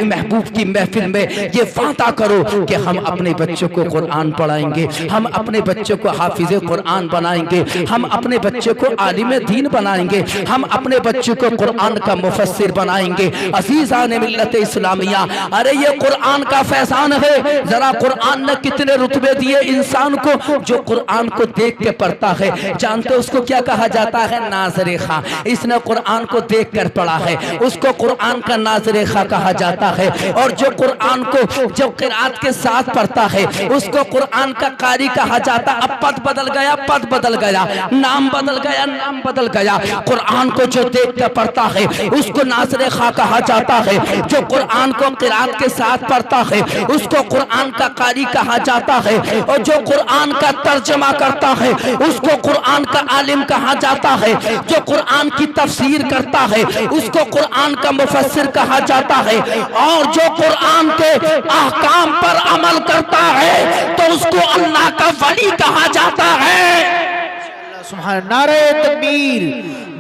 महबूब की महफिल में ये वादा करो कि हम अपने बच्चों को कुरान पढ़ाएंगे, हम अपने बच्चों को हाफिज कुरान बनाएंगे, हम अपने बच्चों को आलिम दीन बनाएंगे, हम अपने बच्चों को कुरान का मुफस्सिर बनाएंगे। अज़ीज़ान मिल्लत इस्लामिया, अरे ये कुरान का फैज़ान है। जरा कुरान ने कितने रुतबे दिए इंसान को। जो कुरान को देख के पढ़ता है, जानते उसको क्या कहा जाता है? नाज़िर खां। इसने कुरान को देख कर पढ़ा है, उसको कुरान का नाज़िर खां कहा जाता है। और जो कुरान को जो क़िराअत के साथ पढ़ता है, उसको कुरान का कारी कहा जाता। अब पद बदल गया, पद बदल गया, नाम बदल गया, नाम बदल गया। कुरान को जो देख कर पढ़ता है, उसको नाज़िर खां कहा जाता है। जो कुरान को क़िराअत के साथ पढ़ता है, उसको कुरान का कारी कहा जाता है। और जो कुरान का तर्जमा करता है, उसको कुरान का आलिम कहा जाता है। जो कुरान की तफसीर करता है, उसको कुरान का मुफस्सिर कहा जाता है। और जो कुरान के अहकाम पर अमल करता है, तो उसको अल्लाह का वली कहा जाता है। सुभान। नारे तकबीर,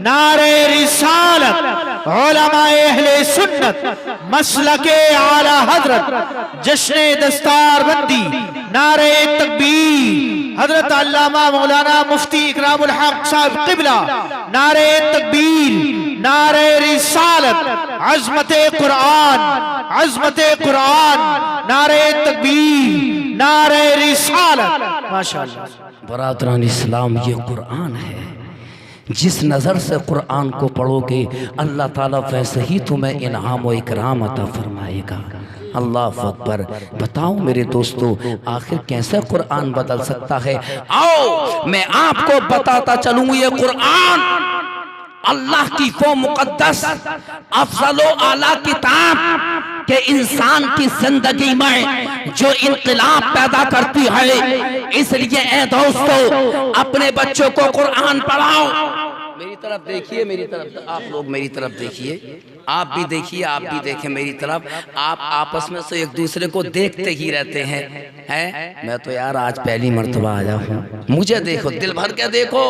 नारे रिसालत, उलमाए अहले सुन्नत, मसलके आला हजरत, जश्न दस्तारबंदी, नारे तकबीर, हजरत अल्लामा मौलाना मुफ्ती इकरामुल हक साहब क़िबला, नारे तकबीर, नारे रिसालत, अज़मते कुरान, अज़मते कुरान, नारे तकबीर, नारे रिसालत। माशाअल्लाह। बरादरान इस्लाम, ये कुरान है, जिस नज़र से कुरान को पढ़ोगे अल्लाह ताला वैसे ही तुम्हें इनाम व इकराम अता फरमाएगा। अल्लाह अकबर। बताओ मेरे दोस्तों, आखिर कैसे कुरान बदल सकता है? आओ मैं आपको बताता चलूँ, ये कुरान अल्लाह की वो मुकद्दस अफजलो आला किताब के इंसान की जिंदगी में जो इनकलाब पैदा करती है। इसलिए ए दोस्तों, अपने बच्चों को कुरान पढ़ाओ। मेरी तरफ देखिए, मेरी तरफ, आप लोग मेरी तरफ देखिए, आप भी देखिए, आप भी देखें मेरी तरफ। आप आपस में से एक दूसरे को देखते ही रहते हैं। मैं तो यार आज पहली मर्तबा आया हूँ, मुझे देखो, दिल भर के देखो,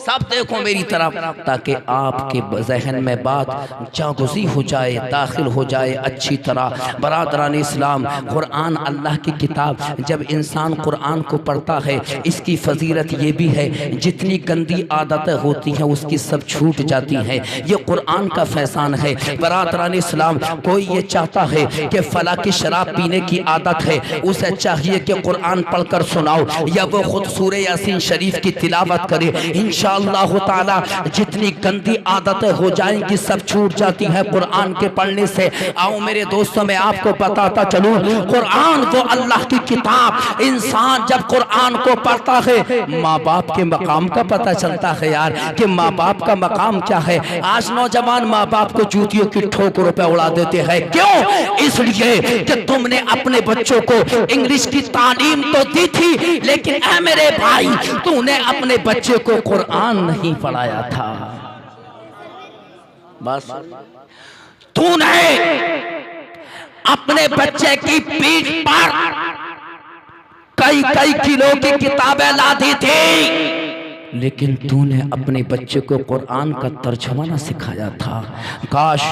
सब देखो मेरी तरफ, ताकि आपके जहन में बात जागुज़ी हो जाए, दाखिल हो जाए अच्छी तरह। बरादरान इस्लाम, कुरान अल्लाह की किताब, जब इंसान कुरान को पढ़ता है इसकी फजीलत ये भी है, जितनी गंदी आदतें होती हैं उसकी सब छूट जाती हैं। ये कुरान का फैसान है। बरादरान इस्लाम, कोई ये चाहता है कि फला की शराब पीने की आदत है, उसे चाहिए कि कुरान पढ़कर सुनाओ या वो खुद सूरे यासीन शरीफ की तिलावत करे। इंशाअल्लाह ताला जितनी गंदी आदतें हो जाएंगी सब छूट जाती है कुरान के पढ़ने से। आओ मेरे दोस्तों, मैं आपको बताता चलूं, कुरान वो अल्लाह की किताब, इंसान जब कुरान को पढ़ता है माँ बाप के मकाम का पता चलता है यार, कि माँ बाप का मकाम क्या है। आज नौजवान माँ बाप को जूतियों की ठोकरों पे उड़ा देते हैं। क्यों? इसलिए कि तुमने अपने बच्चों को इंग्लिश की तालीम तो दी थी, लेकिन ऐ मेरे भाई, तूने अपने बच्चे को कुरान नहीं पढ़ाया था। बस तूने अपने बच्चे की पीठ पर कई कई किलो की किताबें ला दी थी, लेकिन तूने अपने बच्चे को कुरान का तर्जुमा ना सिखाया था। काश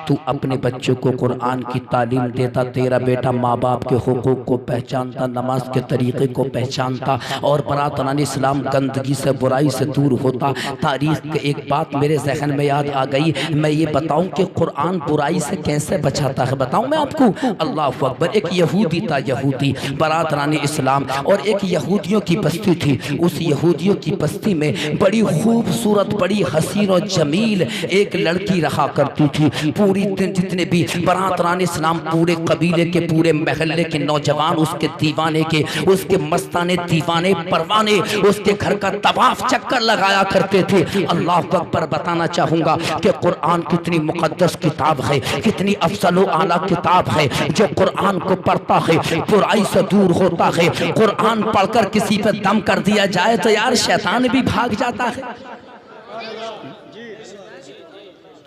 तू अपने बच्चे को कुरान की तालीम देता, तेरा बेटा माँ बाप के हुकूक को पहचानता, नमाज के तरीक़े को पहचानता, और बरातनान इस्लाम गंदगी से बुराई से दूर होता। तारीख़ की एक बात मेरे जहन में याद आ गई, मैं ये बताऊँ कि कुरान बुराई से कैसे बचाता है, बताऊँ मैं आपको। अल्लाह अकबर। एक यहूदी था, यहूदी, बरातनान इस्लाम, और एक यहूदियों की बस्ती थी। उस यहूदियों की बस्ती में बड़ी खूबसूरत, बड़ी हसीन और जमील एक लड़की रहा करती थी। पूरी जितने भी बरातरान इस्लाम, पूरे कबीले के, पूरे महल्ले के नौजवान उसके दीवाने के, उसके मस्ताने दीवाने परवाने उसके घर का तवाफ चक्कर लगाया करते थे। अल्लाह अकबर। बताना चाहूंगा कि कुरान कितनी मुकद्दस किताब है, कितनी अफजल आला किताब है। जो कुरान को पढ़ता है बुराई से दूर होता है। कुरान पढ़कर किसी पे दम कर दिया जाए तो यार शैतान भी भाग जाता है।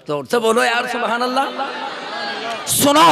तो से बोलो यार सुभान अल्लाह। सुनो,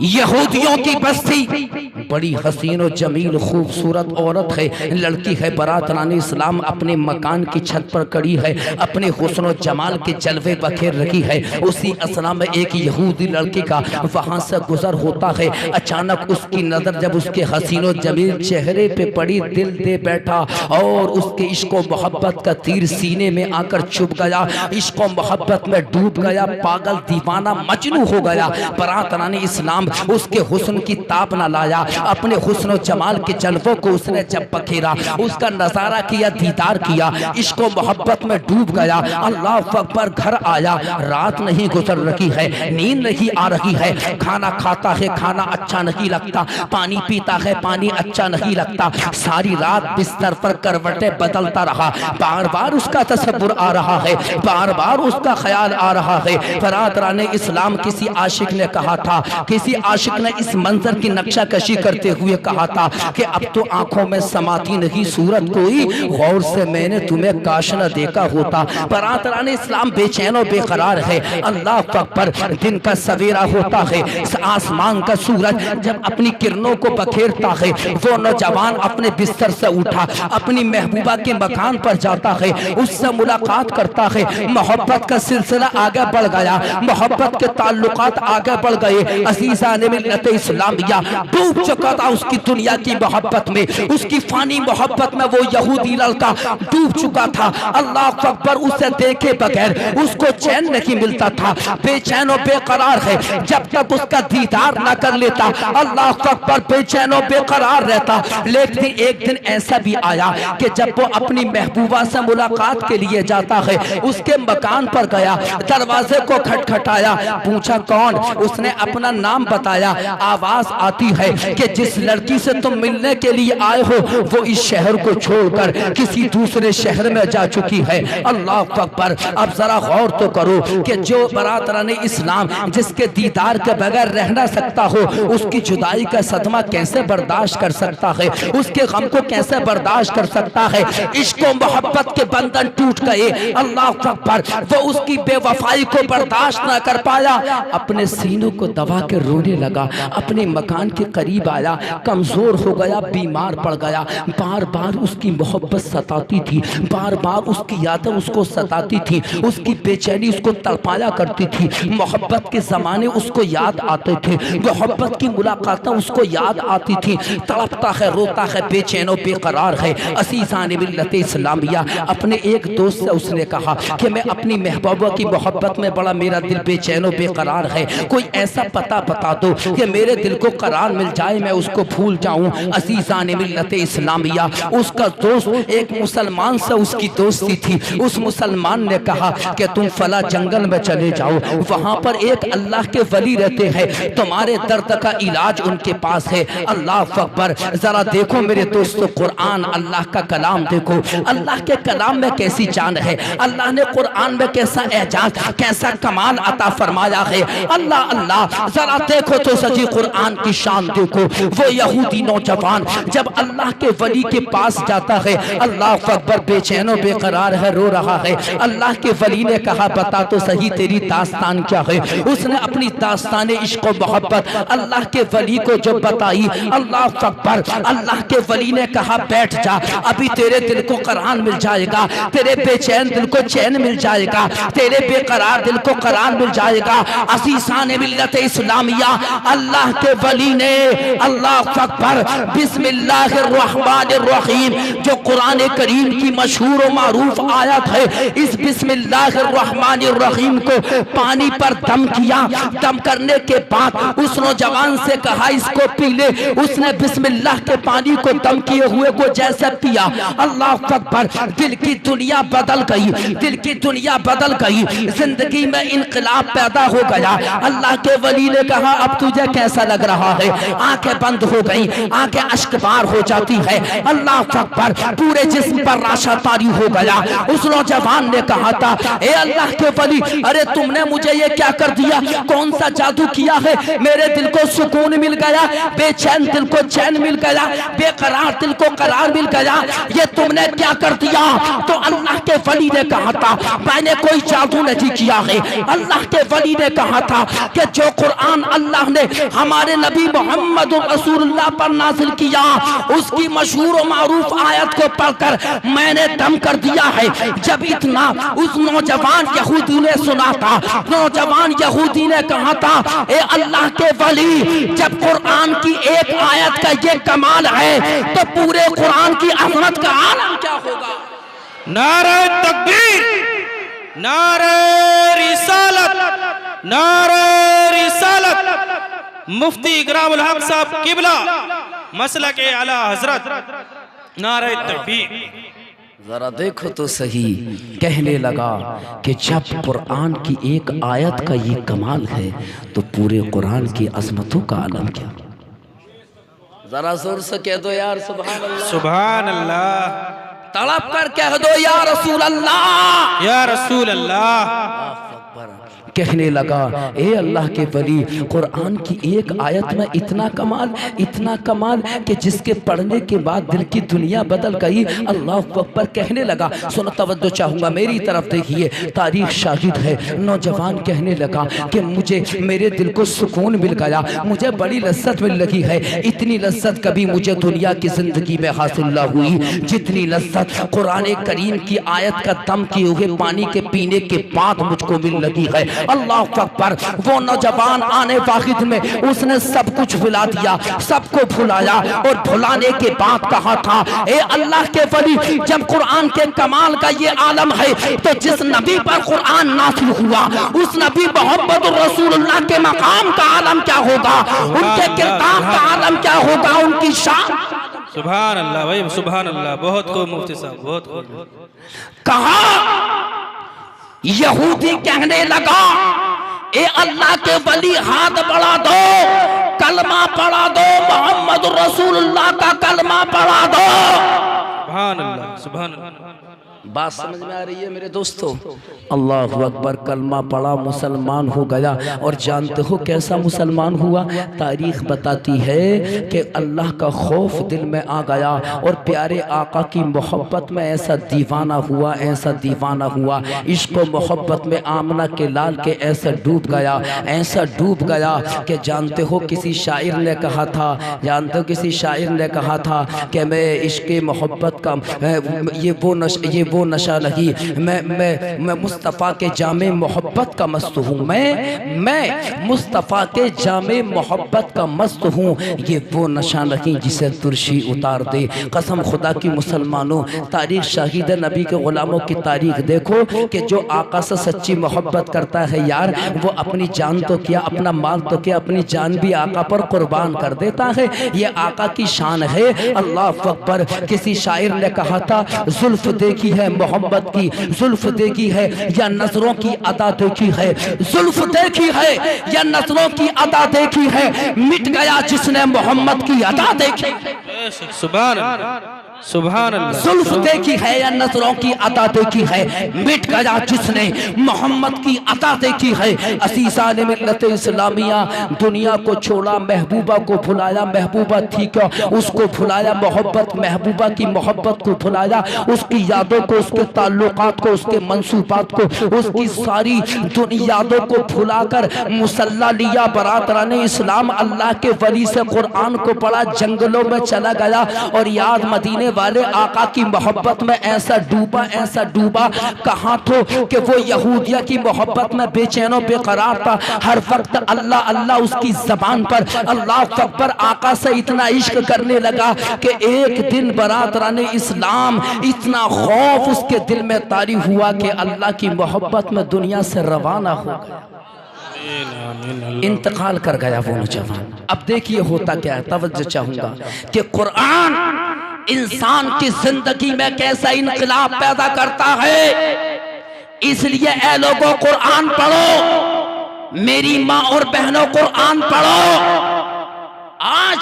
यहूदियों की बस्ती, बड़ी हसीन और जमील खूबसूरत औरत है, लड़की है। बरातरान इस्लाम अपने मकान की छत पर खड़ी है, अपने हुस्न और जमाल के जलवे बखेर रही है। उसी असना में एक यहूदी लड़की का वहां से गुजर होता है। अचानक उसकी नजर जब उसके हसीन और जमील चेहरे पे पड़ी, दिल दे बैठा और उसके इश्क और मोहब्बत का तीर सीने में आकर चुभ गया। इश्क और मोहब्बत में डूब गया, पागल दीवाना मजनू हो गया। बरातरान इस्लाम उसके हुस्न की ताप न लाया, अपने हुस्न जमाल के जलवों को उसने जब बखेरा, उसका नजारा किया, दीदार किया, इश्क मोहब्बत में डूब गया। अल्लाह अकबर। घर आया, रात नहीं गुजर रही है, नींद नहीं आ रही है, खाना खाता है, खाना अच्छा नहीं लगता, पानी पीता है, पानी अच्छा नहीं लगता। सारी रात बिस्तर पर करवटें बदलता रहा, बार बार उसका तसव्वुर आ रहा है, बार बार उसका ख्याल आ रहा है। बरातरान इस्लाम, किसी आशिक ने कहा था, किसी आशिक ने इस मंजर की नक्शा कशी करते हुए कहा था कि अब तो आंखों में समाती नहीं सूरत कोई, गौर से मैंने तुम्हें काश न देखा होता। बरातरान इस्लाम बेचैन और बेकरार है। अल्लाह अकबर। दिन का सवेरा होता है, आसमान का सूरज जब अपनी किरणों को बखेरता है, वो नौजवान अपने बिस्तर से उठा, अपनी महबूबा के मकान पर जाता है, उससे मुलाकात करता है। मोहब्बत का सिलसिला आगे बढ़ गया, मोहब्बत के ताल्लुकात आगे बढ़ गए। अजीज असीसाने मिल्लत इस्लामिया डूब चुका था उसकी दुनिया की मोहब्बत में, उसकी फानी मोहब्बत में। वो यहूदी लड़का डूब चुका था। अल्लाह अकबर, उसे देखे बगैर उसको चैन नहीं मिलता था, बेचैन और बेकरार है जब तक उसका दीदार न कर लेता। अल्लाह अकबर, बेचैन और बेकरार रहता। लेकिन एक दिन ऐसा भी आया कि जब वो अपनी महबूबा से मुलाकात के लिए जाता है, उसके मकान पर गया, दरवाजे को खटखटाया, पूछा कौन? उसने अपना नाम बताया। आवाज आती है कि जिस लड़की से तुम मिलने के लिए आए हो वो इस शहर को छोड़कर किसी दूसरे शहर में जा चुकी है। अल्लाह अकबर, अब जरा गौर तो करो कि जो बरादरान इस्लाम जिसके दीदार के बगैर रह ना सकता हो, उसकी जुदाई का सदमा कैसे बर्दाश्त कर सकता है, उसके गम को कैसे बर्दाश्त कर सकता है। इश्क और मोहब्बत के बंधन टूट गए। अल्लाह अकबर, वो उसकी बेवफाई को बर्दाश्त ना कर पाया, अपने सीनों को दबा के रोने लगा। अपने मकान के करीब आया, कमजोर हो गया, बीमार पड़ गया। बार बार उसकी मोहब्बत सताती थी, बार बार उसकी यादें उसको सताती थी, उसकी बेचैनी उसको तड़पाया करती थी। मोहब्बत के ज़माने उसको याद आते थे, मोहब्बत की मुलाकातें उसको याद आती थी। तड़पता है, रोता है, बेचैन और बेकरार है। असीसाने मिल्लत इस्लामिया, अपने एक दोस्त से उसने कहा कि मैं अपनी महबूबा की मोहब्बत में बड़ा मेरा दिल बेचैन और बेकरार है, कोई ऐसा पता बता दो कि मेरे दिल को करार मिल जाए, मैं उसको भूल जाऊं। असीसाने मिल्लत इस्लामिया, उसका दोस्त एक मुसलमान से उसकी दोस्ती थी। उस मुसलमान ने कहा कि तुम फला जंगल में चले जाओ, वहां पर एक अल्लाह के वली रहते हैं, तुम्हारे दर्द का इलाज उनके पास है। अल्लाह अकबर, जरा देखो मेरे दोस्तों, कुरान अल्लाह का कलाम देखो, अल्लाह के कलाम में कैसी जान है। अल्लाह ने कुरान में कैसा एजाज, कैसा कमाल अता फरमाया है। अल्लाह अल्लाह, जरा देखो तो सजी कुरान की शान देखो। वो यहूदी नौजवान जब अल्लाह के वली के पास जाता है, अल्लाह अकबर, बेचैन और बेकरार है, रो रहा है। अल्लाह के वली ने कहा बता तो सही तेरी दास्तान क्या है। उसने अपनी दास्तान इश्क और मोहब्बत अल्लाह के वली को जब बताई, अल्लाह अकबर, अल्लाह के वली ने कहा बैठ जा, अभी तेरे दिल को करार मिल जाएगा, तेरे बेचैन दिल को चैन मिल जाएगा, तेरे बेकरार दिल को करार मिल जाएगा। असीसाने मिल्लत इस्लामिया, अल्लाह के वली ने, अल्लाह अकबर, बिस्मिल्लाहिर्रहमानिर्रहीम, जो कुरान करीम की मशहूर और मारूफ आयत है, इस बिस्मिल्लाहिर्रहमानिर्रहीम को पानी पर दम किया। दम करने के बाद उस नौजवान से कहा इसको पी ले। उसने बिस्मिल्लाह के पानी को दम किए हुए को जैसे पिया, अल्लाह अकबर, दिल की दुनिया बदल गई, दिल की दुनिया बदल गई, जिंदगी में इनकलाब पैदा हो गया। अल्लाह के वली ने कहा अब तुझे कैसा लग रहा है? आंखें बंद हो गई, आंखें अश्कबार हो जाती है। अल्लाह अकबर, पूरे जिस्म पर राशा तारी हो गया। उस नौजवान ने कहा था ए अल्लाह के वली, अरे तुमने मुझे ये क्या कर दिया? कौन सा जादू किया है? मेरे दिल को सुकून मिल गया, बेचैन दिल को चैन मिल गया, बेकरार दिल को करार मिल गया, ये तुमने क्या कर दिया? तो अल्लाह के वली ने कहा था मैंने कोई जादू नहीं किया है। अल्लाह के वली ने कहा था कि जो कुरान अल्लाह ने हमारे नबी मोहम्मद रसूलुल्लाह पर नाजिल किया, उसकी मशहूर और मारूफ आयत को पढ़कर मैंने दम कर दिया है। जब इतना उस नौजवान यहूदी ने सुना था, नौजवान यहूदी ने कहा था ए अल्लाह के वली, जब कुरान की एक आयत का ये कमाल है तो पूरे कुरान की अजमत का आलम क्या होगा? नारे तकबीर, नारे रिसालत, नारे रिसालत। मुफ्ती इकरामुल हक साहब किबला मसलक ए आला हजरत, नारे तकबीर। जरा देखो तो सही, कहने लगा कि जब कुरान की एक आयत का ये कमाल है तो पूरे कुरान की अजमतों का आलम क्या? जरा जोर से कह दो यार सुभान अल्लाह, सुभान अल्लाह। तड़प कर कह दो या रसूल अल्लाह, या रसूल अल्लाह। कहने लगा ए अल्लाह के वली, कुरान की एक आयत में इतना कमाल कि जिसके पढ़ने के बाद दिल की दुनिया बदल गई। अल्लाह अकबर, कहने लगा, सुनो तवज्जो चाहूँगा, मेरी तरफ देखिए, तारीख शाहिद है। नौजवान कहने लगा कि मुझे मेरे दिल को सुकून मिल गया, मुझे बड़ी लज्जत मिल लगी है। इतनी लज्जत कभी मुझे दुनिया की जिंदगी में हासिल न हुई जितनी लज्जत मोहब्बत कुरान करीम की आयत का दम किए हुए पानी के पीने के बाद मुझको मिल लगी है। अल्लाह अकबर। वो नौजवान आने वाहिद में उसने सब कुछ भुला दिया, सबको भुलाया और भुलाने के बाद कहा था, ए अल्लाह के वली, जब कुरान के कमाल का ये आलम है तो जिस नबी पर कुरान नाज़िल हुआ उस नबी मोहम्मद रसूलुल्लाह के मकाम का आलम क्या होगा, उनके किरदार का आलम क्या होगा, उनकी शान। सुभान अल्लाह भाई, सुभान अल्लाह। बहुत खूब मुफ्ती साहब, बहुत खूब। कहा यहूदी कहने लगा, ए अल्लाह के वली हाथ बढ़ा दो, कलमा पढ़ा दो, मोहम्मद रसूलुल्लाह का कलमा पढ़ा दो। सुभान अल्लाह, सुभान अल्लाह। बात समझ में आ रही है मेरे दोस्तों? अल्लाह अकबर। कलमा पढ़ा, मुसलमान हो गया। और जानते हो कैसा मुसलमान हुआ? तारीख बताती है कि अल्लाह का खौफ दिल में आ गया और प्यारे आका की मोहब्बत में ऐसा दीवाना हुआ, ऐसा दीवाना हुआ, इसको मोहब्बत में आमना के लाल के ऐसा डूब गया, ऐसा डूब गया कि जानते हो किसी शायर ने कहा था, जानते हो किसी शायर ने कहा था कि मैं इसके मोहब्बत का ये वो नशा नहीं, मैं मुस्तफ़ा के जामे मोहब्बत का मस्त हूँ, मैं मुस्तफ़ा के जामे मोहब्बत का मस्त हूँ, ये वो नशा नहीं जिसे तुर्शी उतार दे। कसम खुदा की मुसलमानों, तारीख शाहिद नबी के गुलामों की तारीख देखो कि जो आका से सच्ची मोहब्बत करता है यार, वो अपनी जान तो क्या, अपना माल तो क्या, अपनी जान भी आका पर कुर्बान कर देता है। ये आका की शान है। अल्लाह अकबर। किसी शायर ने कहा था, जुल्फ देखी है मोहब्बत की, जुल्फ देखी है या नजरों की अदा देखी है, जुल्फ देखी है या नजरों की अदा देखी है, मिट गया जिसने मोहम्मद की अदा देखी। सुभान अल्लाह, सुभान अल्लाह। जुल्फ देखी है या नजरों की अदा देखी है, मिट गया जिसने मोहम्मद की अदा देखी है। असीसा ने मिल्लत इस्लामिया दुनिया को छोड़ा, महबूबा को भुलाया, महबूबा थी क्या उसको भुलाया, मोहब्बत महबूबा की मोहब्बत को भुलाया, उसकी यादों को, उसके ताल्लुकात को, उसके मंसूबात को, उसकी सारी यादों को भुलाकर मुसल्ला लिया, बरातराने इस्लाम अल्लाह के वली से कुरान को पढ़ा, जंगलों में चला गया और याद मदीने वाले आका की मोहब्बत में ऐसा डूबा, ऐसा डूबा। कहाँ तो कि वो यहूदिया की मोहब्बत में बेचैनो बेकरार था, हर वक्त अल्लाह अल्लाह उसकी जबान पर। अल्लाह अकबर। आका से इतना इश्क करने लगा कि एक दिन बरातराने इस्लाम इतना खौफ उसके दिल में तारी हुआ कि अल्लाह की मोहब्बत में दुनिया से रवाना हो गया, इंतकाल कर गया वो नौजवान। अब देखिए होता क्या है, तवज्जो चाहूंगा कि कुरान इंसान की जिंदगी में कैसा इनकलाब पैदा करता है। इसलिए ऐ लोगों कुरान पढ़ो, मेरी माँ और बहनों कुरान पढ़ो। आज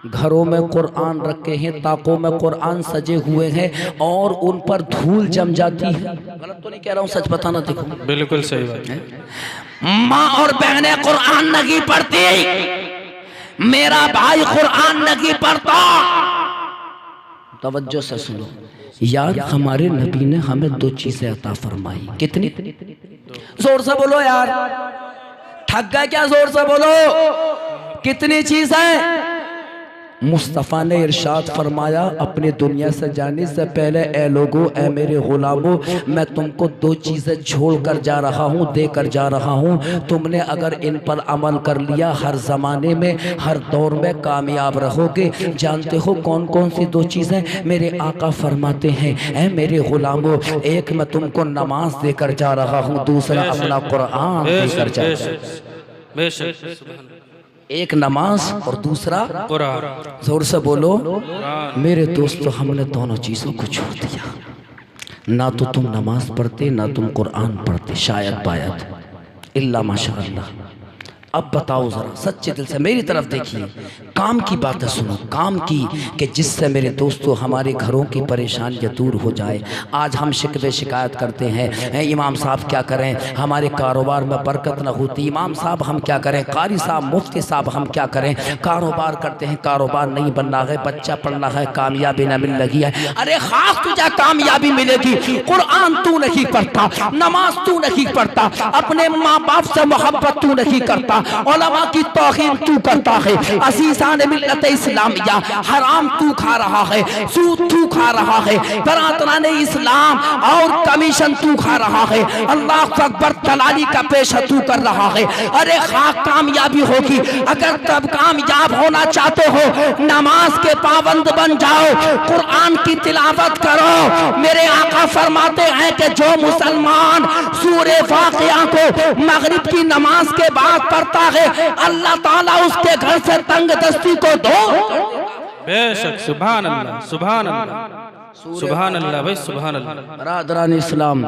घरों में कुरान रखे हैं, ताकों में कुरान सजे हुए हैं और उन पर धूल जम जाती है। गलत तो नहीं कह रहा हूँ, सच बताना। देखो बिल्कुल सही बात है। माँ और बहनें कुरान नहीं पढ़ती, मेरा भाई कुरान नहीं पढ़ता। तवज्जो से सुनो यार, हमारे नबी ने हमें दो चीजें अता फरमाई। कितनी? जोर से बोलो यार, ठग गए क्या? जोर से बोलो, कितनी चीज है? मुस्तफ़ा ने इरशाद फरमाया, अपने दुनिया से जाने से पहले ए लोगो, ए मेरे गुलामों, मैं तुमको दो चीज़ें छोड़ कर जा रहा हूँ, दे कर जा रहा हूँ। तुमने अगर इन पर अमल कर लिया, हर ज़माने में, हर दौर में कामयाब रहोगे। जानते हो कौन कौन सी दो चीज़ें? मेरे आका फरमाते हैं, ए मेरे गुलामों, एक मैं तुमको नमाज देकर जा रहा हूँ, दूसरा अपना कुरान देकर जा रहा हूँ। एक नमाज और दूसरा कुरान। जोर से बोलो मेरे दोस्तों, हमने दोनों चीज़ों को छोड़ दिया। ना तो तुम नमाज पढ़ते, ना तुम कुरान पढ़ते, शायद बायद इल्ला माशाअल्लाह। अब बताओ जरा सच्चे दिल से मेरी तरफ देखिए, काम की बातें सुनो, काम की, कि जिससे मेरे दोस्तों हमारे घरों की परेशानियां दूर हो जाए। आज हम शिकवे शिकायत करते हैं, इमाम साहब क्या करें, हमारे कारोबार में बरकत न होती। इमाम साहब हम क्या करें, कारी साहब, मुफ्ती साहब हम क्या करें, कारोबार करते हैं, कारोबार नहीं बनना है, बच्चा पढ़ना है, कामयाबी न मिल रही है। अरे खास तुझे कामयाबी मिलेगी, कुरान तू नहीं पढ़ता, नमाज तू नहीं पढ़ता, अपने माँ बाप से मोहब्बत तू नहीं करता, उलमा की तौहीन तू करता है, अज़ीज़ान मिल्लत इस्लामिया हराम तू खा रहा है, सूद तू खा रहा है, बरातरान इस्लाम और कमीशन तू खा रहा है, अल्लाह अकबर दलाली का पेशा तू कर रहा है। अरे हाँ कामयाबी होगी, अगर तब कामयाब होना चाहते हो नमाज के पाबंद बन जाओ, कुरान की तिलावत करो। मेरे आका फरमाते हैं कि जो मुसलमान सूरे वाक़िया को मगरिब की नमाज के बाद पढ़ता है, अल्लाह ताला उसके घर से तंगदस्ती को दो। बेशक, सुभान अल्लाह, सुभान अल्लाह, सुभान अल्लाह भाई, सुभान अल्लाह। बरादरान इस्लाम,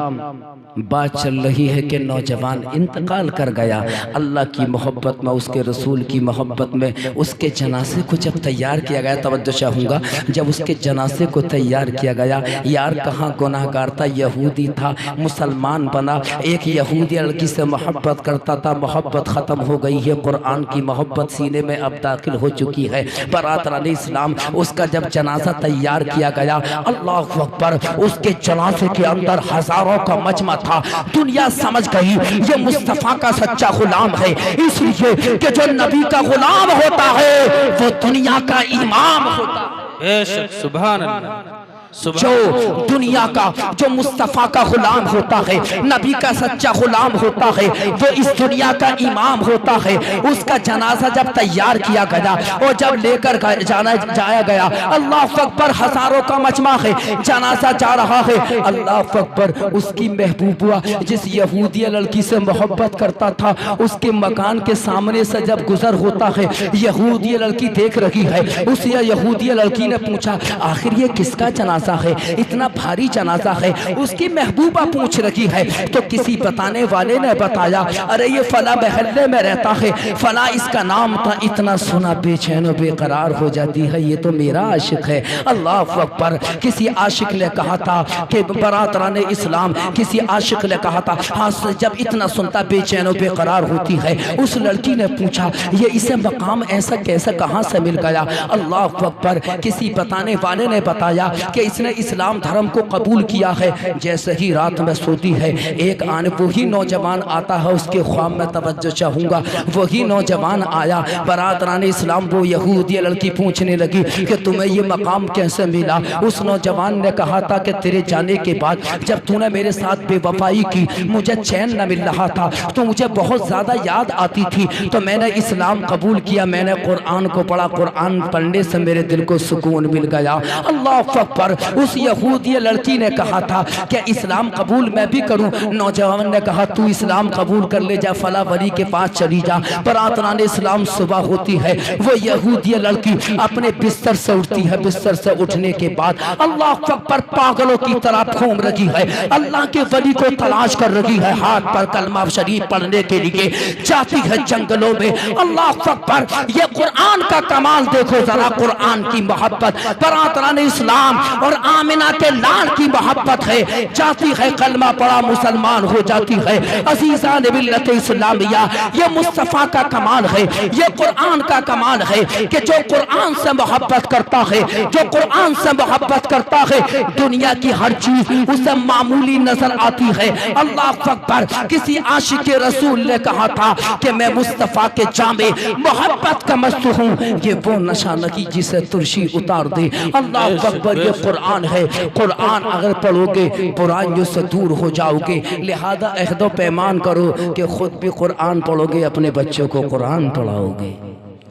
बात चल रही है कि नौजवान इंतकाल कर गया। अल्लाह की मोहब्बत में, उसके रसूल की मोहब्बत में उसके जनाजे को जब तैयार किया गया, तवज्जो चाहूँगा, जब उसके जनाजे को तैयार किया गया, यार कहाँ गुनाहगार था, यहूदी था, मुसलमान बना, एक यहूदी लड़की से मोहब्बत करता था, मोहब्बत ख़त्म हो गई है, कुरान की मोहब्बत सीने में अब दाखिल हो चुकी है। बरादरान इस्लाम, उसका जब जनाजा तैयार किया गया, अल्लाह अकबर, उसके जनाजे के अंदर हजारों का मजमा था। दुनिया समझ गई ये मुस्तफा का सच्चा गुलाम है, इसलिए कि जो नबी का गुलाम होता है वो दुनिया का इमाम होता है। बेशक, सुभान अल्लाह। जो दुनिया का, जो मुस्तफ़ा का गुलाम होता है, नबी का सच्चा गुलाम होता है, वो इस दुनिया का इमाम होता है। उसका जनाजा जब तैयार किया गया और जब लेकर जाया गया, अल्लाह अकबर, हजारों का मजमा है, जनाजा जा रहा है, अल्लाह अकबर, उसकी महबूबा जिस यहूदी लड़की से मोहब्बत करता था, उसके मकान के सामने से जब गुजर होता है, यहूदी लड़की देख रही है। उस यहूदी लड़की ने पूछा, आखिर ये किसका जनाजा है, इतना भारी जनाजा है? उसकी महबूबा पूछ रही है, तो किसी बताने वाले ने बताया, अरे ये फला महल्ले में रहता है, फला इसका नाम था, इतना सुना बेचैन बेकरार हो जाती है, ये तो मेरा आशिक है। अल्लाह अकबर, किसी आशिक ने कहा था कि बरातरान इस्लाम, किसी आशिक ने कहा था, हाँ, जब इतना सुनता बेचैन बेकरार होती है। उस लड़की ने पूछा, ये इसे मकाम ऐसा कैसे कहाँ से मिल गया? अल्लाह अकबर, किसी बताने वाले ने बताया कि इसने इस्लाम धर्म को कबूल किया है। जैसे ही रात में सोती है, एक आने वही नौजवान आता है उसके ख्वाब में, तवज्जो चाहूँगा, वही नौजवान आया। बरातरान इस्लाम, वो यहूदी लड़की पूछने लगी कि तुम्हें ये मकाम कैसे मिला? उस नौजवान ने कहा था कि तेरे जाने के बाद जब तूने मेरे साथ बेवफाई की, मुझे चैन न मिल रहा था, तो मुझे बहुत ज़्यादा याद आती थी, तो मैंने इस्लाम कबूल किया, मैंने कुरान को पढ़ा, कुरान पढ़ने से मेरे दिल को सुकून मिल गया। अल्लाह अकबर, उस यहूदी लड़की ने कहा था कि इस्लाम कबूल मैं भी करूं। नौजवान ने कहा, तू इस्लाम कबूल कर ले जा, फला वली के पास चली जा। बरातरान इस्लाम सुबह होती है, वो यहूदी लड़की अपने बिस्तर से उठती है। बिस्तर से उठने के बाद अल्लाह अकबर, पागलों की तरह घूम रही है, अल्लाह के वली को तलाश कर रही है, हाथ पर कलमा शरीफ पढ़ने के लिए जाती है जंगलों में। अल्लाह अकबर, ये कुरान का कमाल देखो जरा, कुरान की मोहब्बत, बरातरान इस्लाम और आमिना के लाल की मोहब्बत है। जाती है, कलमा पड़ा, मुसलमान हो जाती है। अज़ीज़ान मिल्लत इस्लामिया, ये मुस्तफ़ा का कमाल है, ये कुरान का कमाल है कि जो कुरान से मोहब्बत करता है, जो कुरान से मोहब्बत करता है, दुनिया की हर चीज उसे मामूली नजर आती है। अल्लाह अकबर, किसी आशिक के रसूल ने कहा था कि मैं मुस्तफ़ा के जामे मोहब्बत का मस्त हूँ, ये वो नशा नहीं जिसे तुर्शी उतार दे। अल्लाह अकबर, ये कुरान है, कुरान अगर पढ़ोगे बुराइयों से दूर हो जाओगे। लिहाजा अहदो पैमान करो कि खुद भी कुरान पढ़ोगे, अपने बच्चों को कुरान पढ़ाओगे।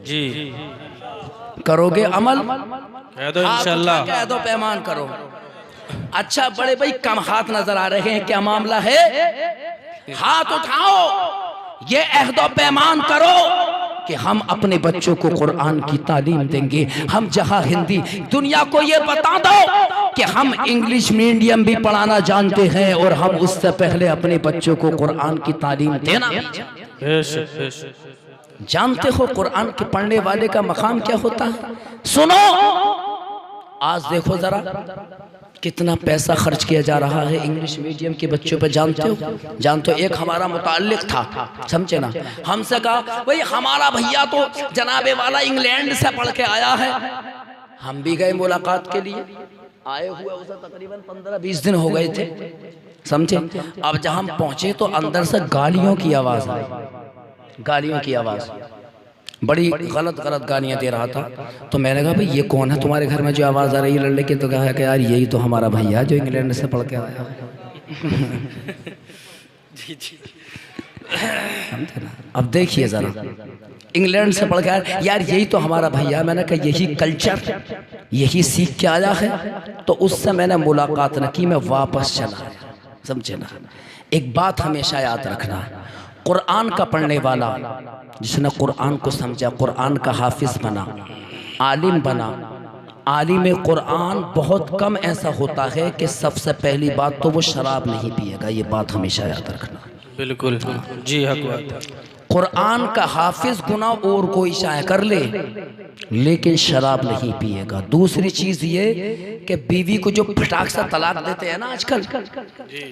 जी, करोगे अमल, इंशाअल्लाह, अहदो पैमान करो। अच्छा बड़े भाई, कम हाथ नजर आ रहे हैं, क्या मामला है? हाथ उठाओ, ये अहदो पैमान करो कि हम अपने बच्चों को कुरान की तालीम देंगे। हम जहां हिंदी, दुनिया को ये बता दो कि हम इंग्लिश मीडियम भी पढ़ाना जानते हैं और हम उससे पहले अपने बच्चों को कुरान की तालीम देना जानते हो। कुरान के पढ़ने वाले का मकाम क्या होता है? सुनो, आज देखो जरा कितना पैसा खर्च किया जा रहा है इंग्लिश मीडियम के बच्चों पर। जानते हो, एक हमारा मुताल्लिक था, समझे ना, हमसे कहा भाई हमारा भैया तो जनाबे वाला इंग्लैंड से पढ़ के आया है। हम भी गए मुलाकात के लिए, आए हुए उसे तकरीबन 15-20 दिन हो गए थे, समझे। अब जब हम पहुंचे तो अंदर से गालियों की आवाज आई। गालियों की आवाज़, बड़ी गलत गलत गालियाँ दे रहा था। तो मैंने कहा भाई ये कौन है तुम्हारे घर में जो आवाज़ आ रही है लड़ने की? तो कहा कि यार यही तो हमारा भैया जो इंग्लैंड से पढ़ के आया। समझे ना? अब देखिए ज़रा, इंग्लैंड से पढ़ के आया, यार यही तो हमारा भैया। मैंने कहा यही कल्चर, यही सीख के आया है। तो उससे मैंने मुलाकात न की, मैं वापस चला आया। समझे ना? एक बात हमेशा याद रखना, कुरान का पढ़ने वाला जिसने कुरान को समझा, कुरान का हाफिज बना, आलिम बना, आलिम कुरान बहुत कम ऐसा होता है कि सबसे पहली बात तो वो शराब नहीं पिएगा। ये बात हमेशा याद रखना। बिल्कुल जी, हक बात है। कुरान का हाफिज गुनाह और कोई चाहे कर ले, लेकिन शराब नहीं पिएगा। दूसरी चीज ये कि बीवी को जो फटाक से तलाक देते हैं ना आजकल,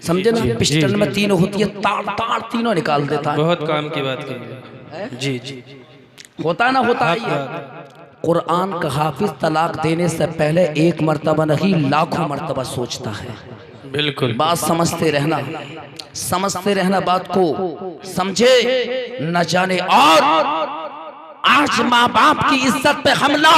समझे ना, पिस्टल में तीनों होती है, ताड़ ताड़ तीनों निकाल देता है। बहुत काम की बात की। जी जी, होता ना होता है। कुरान का हाफिज तलाक देने से पहले एक मर्तबा नहीं लाखों मर्तबा सोचता है। बिल्कुल, बात समझते रहना, समझते रहना बात को, समझे न जाने। और आज माँ बाप की इज्जत पे हमला,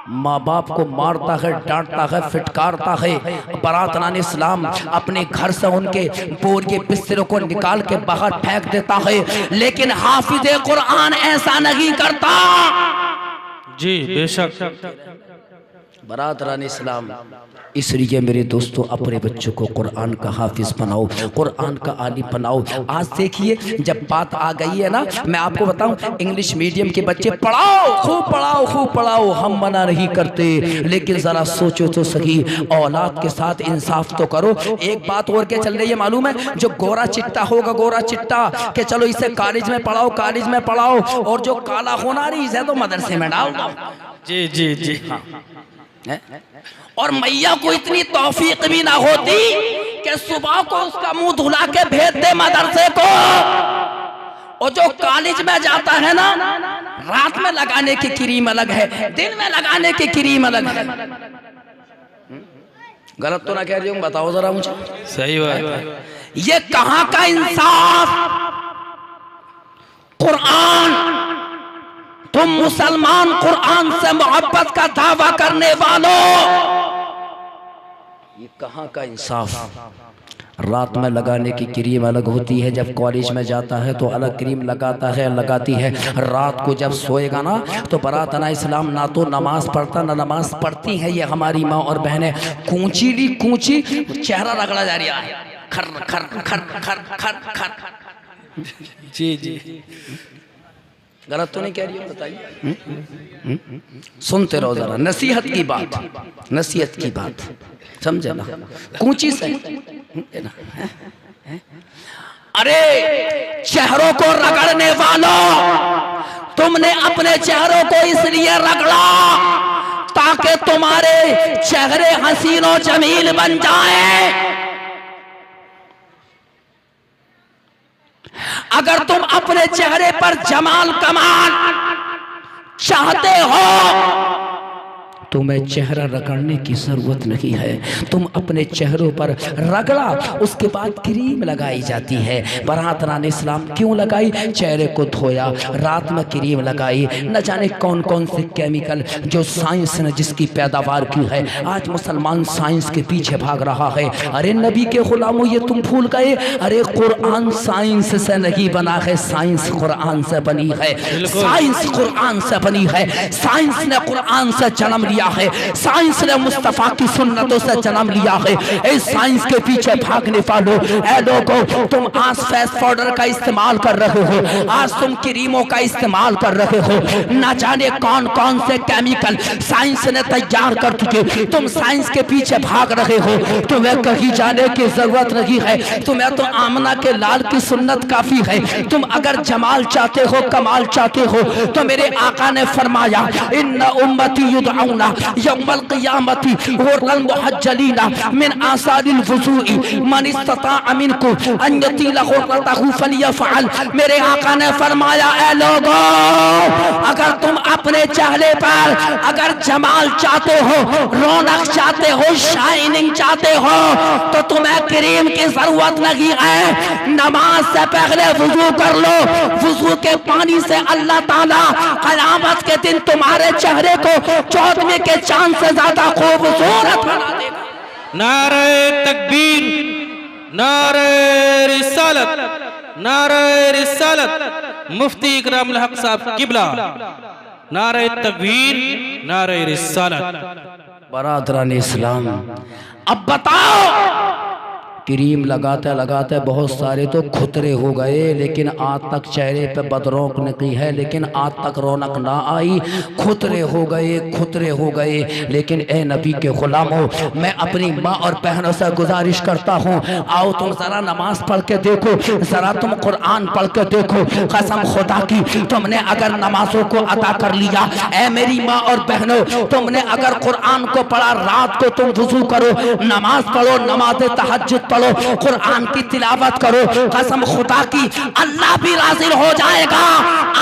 माँ बाप को मारता है, डांटता है, फिटकारता है। बारात नान इस्लाम अपने घर से उनके बोरिए बिस्तरों को निकाल के बाहर फेंक देता है, लेकिन हाफिज कुरान ऐसा नहीं करता। जी बेशक। बारात नान इस्लाम, इसलिए मेरे दोस्तों अपने बच्चों को कुरान का हाफिज बनाओ, कुरान का आलिम बनाओ। आज देखिए जब बात आ गई है ना, मैं आपको बताऊं, इंग्लिश मीडियम के बच्चे पढ़ाओ, खूब पढ़ाओ, खूब पढ़ाओ, हम मना नहीं करते, लेकिन जरा सोचो तो सही, औलाद के साथ इंसाफ तो करो। एक बात और क्या चल रही है मालूम है? जो गोरा चिट्टा होगा, गोरा चिट्टा कि चलो इसे कॉलेज में पढ़ाओ, कॉलेज में पढ़ाओ, और जो काला होना रही है तो मदरसे में डाल दो। जी जी जी, और मैया को इतनी तौफीक भी ना होती कि सुबह को उसका मुंह धुला के भेज दे मदरसे को। और जो कॉलेज में जाता है ना, रात में लगाने की क्रीम अलग है, दिन में लगाने की क्रीम अलग है। गलत तो ना कह रही हूँ, बताओ जरा मुझे। सही बात है। ये कहाँ का इंसाफ? कुरान, तुम मुसलमान कुरान से मोहब्बत का दावा करने वालों, ये कहाँ का इंसाफ? रात में लगाने की क्रीम अलग होती है, जब कॉलेज में जाता है तो अलग क्रीम लगाता है, लगाती है। रात को जब सोएगा ना तो बारात नान इस्लाम ना तो नमाज पढ़ता ना नमाज पढ़ती है। ये हमारी माँ और बहनें कूची कूची चेहरा रगड़ा जा रहा है, खर खर खर खर खर खर। जी जी, गलत तो नहीं कह रही हो? बताइए। सुनते रहो जरा, नसीहत की बात, नसीहत की बात, समझे ना? कूची से ना। अरे चेहरों को रगड़ने वालों, तुमने अपने चेहरों को इसलिए रगड़ा ताकि तुम्हारे चेहरे हसीनो जमील बन जाए। अगर तुम अपने चेहरे पर जमाल कमाल चाहते हो, तुम्हें चेहरा रगड़ने की जरूरत नहीं है। तुम अपने चेहरों पर रगड़ा, उसके बाद क्रीम लगाई जाती है। बारात नान इस्लाम क्यों लगाई? चेहरे को धोया, रात में क्रीम लगाई। न जाने कौन कौन से केमिकल जो साइंस ने जिसकी पैदावार की है, आज मुसलमान साइंस के पीछे भाग रहा है। अरे नबी के गुलामों, ये तुम भूल गए? अरे कुरान साइंस से नहीं बना है, साइंस कुरान से बनी है। साइंस कुरान से बनी है, साइंस ने कुरान से जन्म लिया है, साइंस ने मुस्तफा की सुन्नतों से जन्म लिया है। इस साइंस के पीछे भागने वालों, ऐ लोगों, तुम आज फेस पाउडर का इस्तेमाल कर रहे हो, आज तुम क्रीमों का इस्तेमाल कर रहे हो, न जाने कौन कौन से केमिकल साइंस ने तैयार कर चुके। तुम साइंस के पीछे भाग रहे हो, तुम्हें कहीं जाने की जरूरत नहीं है। तुम्हें तो आमना के लाल की सुन्नत काफी है। तुम अगर जमाल चाहते हो, कमाल चाहते हो, तो मेरे आका ने फरमाया, इन्ना उम्मती युदअउना यौमल क़ियामती गुर्रल मुहज्जलीना मिन आसारिल वुज़ूइ मन इस्तताअ मिनकुम अन यतीला गुर्रतहु फलियफ़अल। मेरे आका ने फरमाया, ऐ लोगों, अगर तुम अपने चेहरे पर अगर जमाल चाहते हो, रौनक चाहते हो, शाइनिंग चाहते हो, तो तुम्हें क्रीम की जरूरत नहीं है। नमाज से पहले वुजू कर लो। वुजू के पानी से अल्लाह ताला क़यामत के दिन तुम्हारे चेहरे को चौदहवें के चांद से ज्यादा खूबसूरत बना देगा। नारे तकबीर, नारे रिसालत, नारे रिसालत, मुफ्ती इकरामुल हक साहब किबला, नारे तकबीर, नारे रिसालत। बरादरान इस्लाम, अब बताओ, क्रीम लगाते लगाते बहुत सारे तो खुतरे हो गए, लेकिन आज तक चेहरे पे बदरौक निकली है, लेकिन आज तक रौनक ना आई। खुतरे हो गए, खुतरे हो गए। लेकिन ए नबी के गुलामों, मैं अपनी माँ और बहनों से गुजारिश करता हूँ, आओ तुम जरा नमाज पढ़ के देखो, जरा तुम कुरान पढ़ के देखो। कसम खुदा की, तुमने अगर नमाजों को अदा कर लिया, ए मेरी माँ और बहनों, तुमने अगर कुरान को पढ़ा, रात को तुम वुजू करो, नमाज पढ़ो, नमाज तहज्जुद पढ़ो, कुरान की तिलावत करो, कसम खुदा की अल्लाह भी राजी हो जाएगा,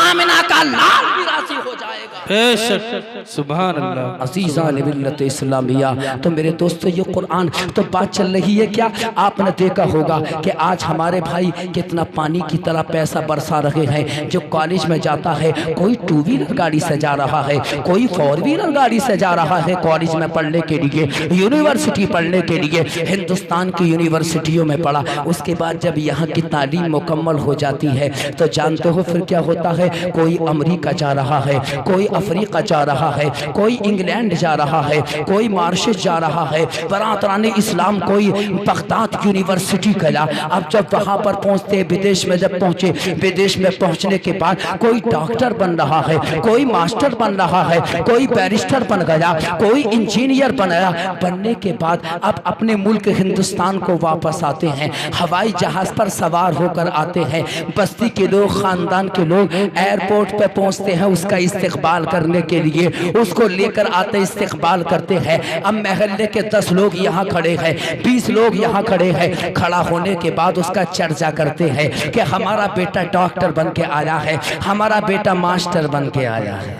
आमिना का लाल भी राजी हो जाएगा। बेशक, सुभान अल्लाह। अज़ीज़ान मिल्लत इस्लामिया, तो मेरे दोस्तों, ये कुरान तो बात चल रही है क्या? आपने देखा होगा कि आज हमारे भाई कितना पानी की तरह पैसा बरसा रहे हैं। जो कॉलेज में जाता है, कोई टू व्हीलर गाड़ी से जा रहा है, कोई फोर व्हीलर गाड़ी से जा रहा है कॉलेज में पढ़ने के लिए, यूनिवर्सिटी पढ़ने के लिए। हिंदुस्तान की यूनिवर्सिटियों में पढ़ा, उसके बाद जब यहाँ की तालीम मुकम्मल हो जाती है तो जानते हो फिर क्या होता है? कोई अमेरिका जा रहा है, कोई अफ्रीका जा रहा है, कोई इंग्लैंड जा रहा है, कोई मार्शस जा रहा है। बरातरान इस्लाम कोई बगदाद यूनिवर्सिटी गया। अब जब वहाँ पर पहुँचते, विदेश में जब पहुँचे, विदेश में पहुँचने के बाद कोई डॉक्टर बन रहा है, कोई मास्टर बन रहा है, कोई बैरिस्टर बन गया, कोई इंजीनियर बन गया। बनने के बाद अब अपने मुल्क हिंदुस्तान को वापस आते हैं, हवाई जहाज पर सवार होकर आते हैं। बस्ती के लोग, खानदान के लोग एयरपोर्ट पे पहुंचते हैं उसका इस्तकबाल करने के लिए, उसको लेकर आते, इस्तकबाल करते हैं। अब महल्ले के 10 लोग यहाँ खड़े हैं, 20 लोग यहाँ खड़े हैं। खड़ा होने के बाद उसका चर्चा करते हैं कि हमारा बेटा डॉक्टर बन के आया है, हमारा बेटा मास्टर बन के आया है।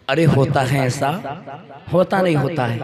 अरे होता है ऐसा? होता नहीं होता है।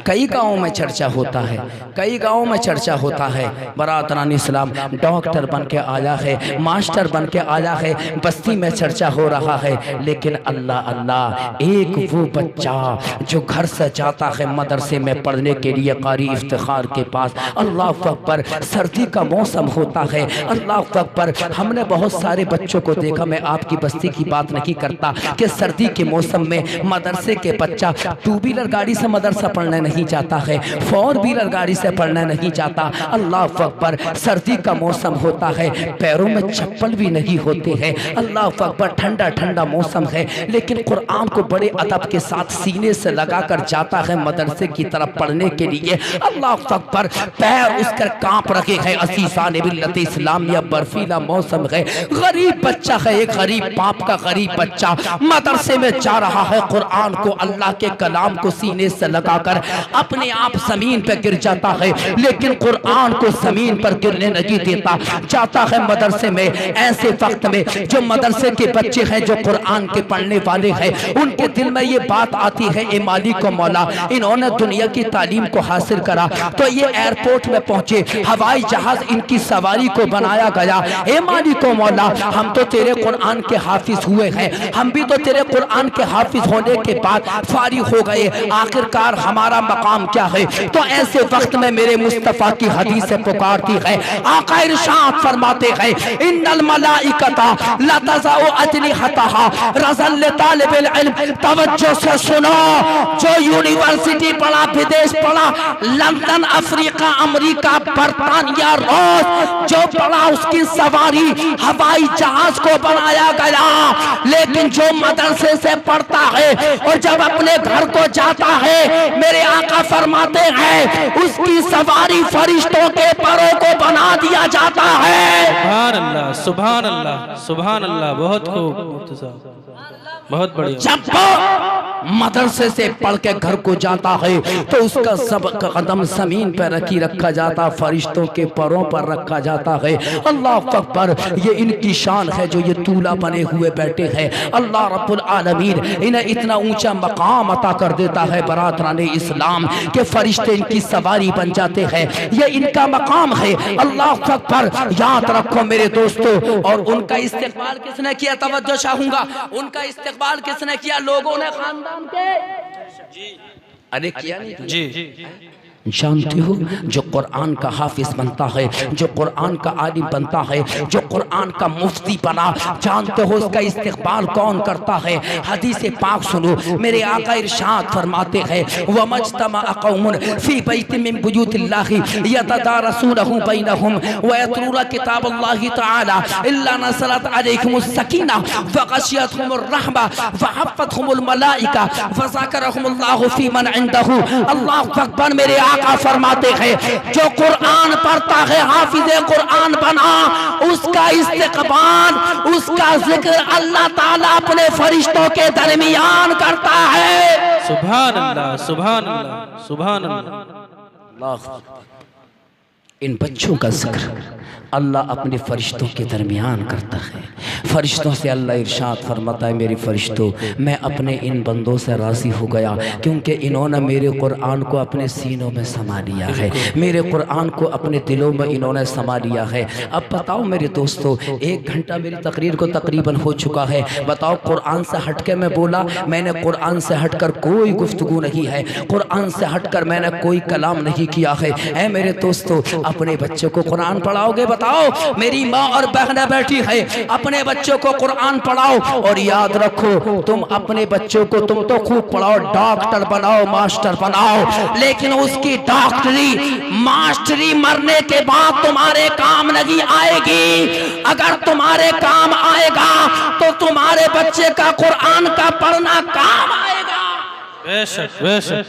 कई गाँवों में चर्चा होता है, कई गाँवों में चर्चा होता है। बरातरान इस्लाम डॉक्टर बन के आया है, मास्टर बन के आया है, बस्ती में चर्चा हो रहा है। लेकिन अल्लाह अल्लाह, एक वो बच्चा जो घर से जाता है मदरसे में पढ़ने के लिए कारी इफ्तिखार के पास, अल्लाह अकबर, सर्दी का मौसम होता है, अल्लाह अकबर। हमने बहुत सारे बच्चों को देखा, मैं आपकी बस्ती की बात नहीं करता, कि सर्दी के मौसम में मदरसे के बच्चा टू व्हीलर गाड़ी से मदरसा पढ़ने नहीं जाता है, फोर व्हीलर गाड़ी से पढ़ने नहीं जाता। अल्लाह अकबर, सर्दी का मौसम होता है, पैरों में चप्पल भी नहीं होते हैं। अल्लाह अकबर, ठंडा ठंडा मौसम है, लेकिन कुरान को बड़े अदब के साथ सीने से लगाकर जाता है मदरसे की तरफ पढ़ने के लिए। अल्लाह अकबर, पैर उसके कांप रहे हैं। असीसान मिल्लत इस्लामिया, बर्फीला मौसम है, गरीब बच्चा है, एक गरीब बाप का गरीब बच्चा मदरसे में जा रहा है, कुरान को, अल्लाह के कलाम को सीने से लगाकर अपने आप जमीन पर गिर जाता है, लेकिन कुरान को जमीन पर गिरने नहीं देता। जाता है मदरसे में। ऐसे वक्त में जो मदरसे के बच्चे हैं, जो कुरान के पढ़ने वाले हैं, उनके दिल में ये बात आती है, ए मालिक को मौला, इन्होंने दुनिया की तालीम को हासिल करा तो ये एयरपोर्ट में पहुंचे, हवाई जहाज इनकी सवारी को बनाया गया। ए मालिक को मौला, हम तो तेरे कुरान के हाफिज हुए हैं, हम भी तो तेरे कुरान के हाफिज होने के बाद फारिग हो गए, आखिरकार हमारा मकाम क्या है? तो ऐसे वक्त में मेरे मुस्तफा की हदीस से पुकारती है। आका इरशाद फरमाते हैं, इन्नल मलाइकता ला तज़अ अजनिहतहा रज़ल तालिबिल इल्म। तवज्जो से सुनो, जो यूनिवर्सिटी पढ़ा, विदेश पढ़ा, लंदन, अफ्रीका, अमेरिका, बर्तानिया, रूस, जो पढ़ा उसकी सवारी हवाई जहाज को बनाया गया। लेकिन जो मदरसे से पढ़ता है और जब अपने घर को जाता है, मेरे आका फरमाते हैं, उसकी सवारी फरिश्तों के परों को बना दिया जाता है। सुभान अल्लाह, सुभान अल्लाह, सुभान अल्लाह। बहुत खूब, बहुत बढ़िया। जब मदरसे से पढ़ के घर को जाता है तो उसका सब कदम जमीन पर रखा जाता, फरिश्तों के पैरों पर रखा जाता है। अल्लाह अकबर, ये इनकी शान है जो ये दूल्हा बने हुए बैठे हैं। अल्लाह रब्बुल आलमीन इन्हें इतना ऊंचा मकाम अता कर देता है बरादरान इस्लाम के फरिश्ते इनकी सवारी बन जाते हैं। ये इनका मकाम है। अल्लाह अकबर, याद रखो मेरे दोस्तों। और उनका इस्तेकबाल किसने किया? तवज्जो चाहूंगा, उनका इस्तेकबाल किसने किया? लोगों ने, खानदान के। अरे किया नहीं जी। जानते हो, जो कुरान का हाफिज बनता है, जो कुरान का आलिम बनता है, जो कुरान का मुफ्ती बना, जानते हो उसका इस्तेकबाल कौन करता है? हदीस पाक सुनो, मेरे आका इरशाद फरमाते हैं, वमज्तमा कौमुन फी बैतिन मिन बुयूतिल्लाहि यतदारसूनहु बैनहुम व यतलूना किताबल्लाहि तआला इल्ला नज़लत अलैहिमुस सकीना व गशियतहुमुर रहमा व हफ़्फ़तहुमुल मलाइका व ज़करहुमुल्लाहु फी मन इंदहु। अल्लाहु अकबर, मेरे आका फरमाते हैं, जो कुरान पढ़ता है, हाफिज़े कुरान बना, उसका इस्तेकबाल, उसका जिक्र अल्लाह ताला अपने फरिश्तों के दरमियान करता है। सुभान अल्लाह, सुभान अल्लाह, सुभान अल्लाह। इन बच्चों का जिक्र अल्लाह अपने फरिश्तों के दरमियान करता है। फरिश्तों से अल्लाह इरशाद फरमाता है, मेरे फरिश्तों, मैं अपने इन बंदों से राज़ी हो गया क्योंकि इन्होंने मेरे कुरान को अपने सीनों में समा लिया है, मेरे कुरान को अपने दिलों में इन्होंने समा लिया है। अब बताओ मेरे दोस्तों, 1 घंटा मेरी तकरीर को तकरीबन हो चुका है। बताओ, कुरान से हट के मैं बोला? मैंने कुरान से हटकर कोई गुफ्तगू नहीं है, कुरान से हटकर मैंने कोई कलाम नहीं किया है। ऐ मेरे दोस्तों, अपने बच्चों को कुरान पढ़ाओगे? बताओ, मेरी माँ और बहनें बैठी है, अपने बच्चों को कुरान पढ़ाओ। और याद रखो, तुम अपने बच्चों को तुम तो खूब पढ़ाओ, डॉक्टर बनाओ, मास्टर बनाओ, लेकिन उसकी डॉक्टरी मास्टरी मरने के बाद तुम्हारे काम नहीं आएगी। अगर तुम्हारे काम आएगा तो तुम्हारे बच्चे का कुरान का पढ़ना काम आएगा। बेशक, बेशक।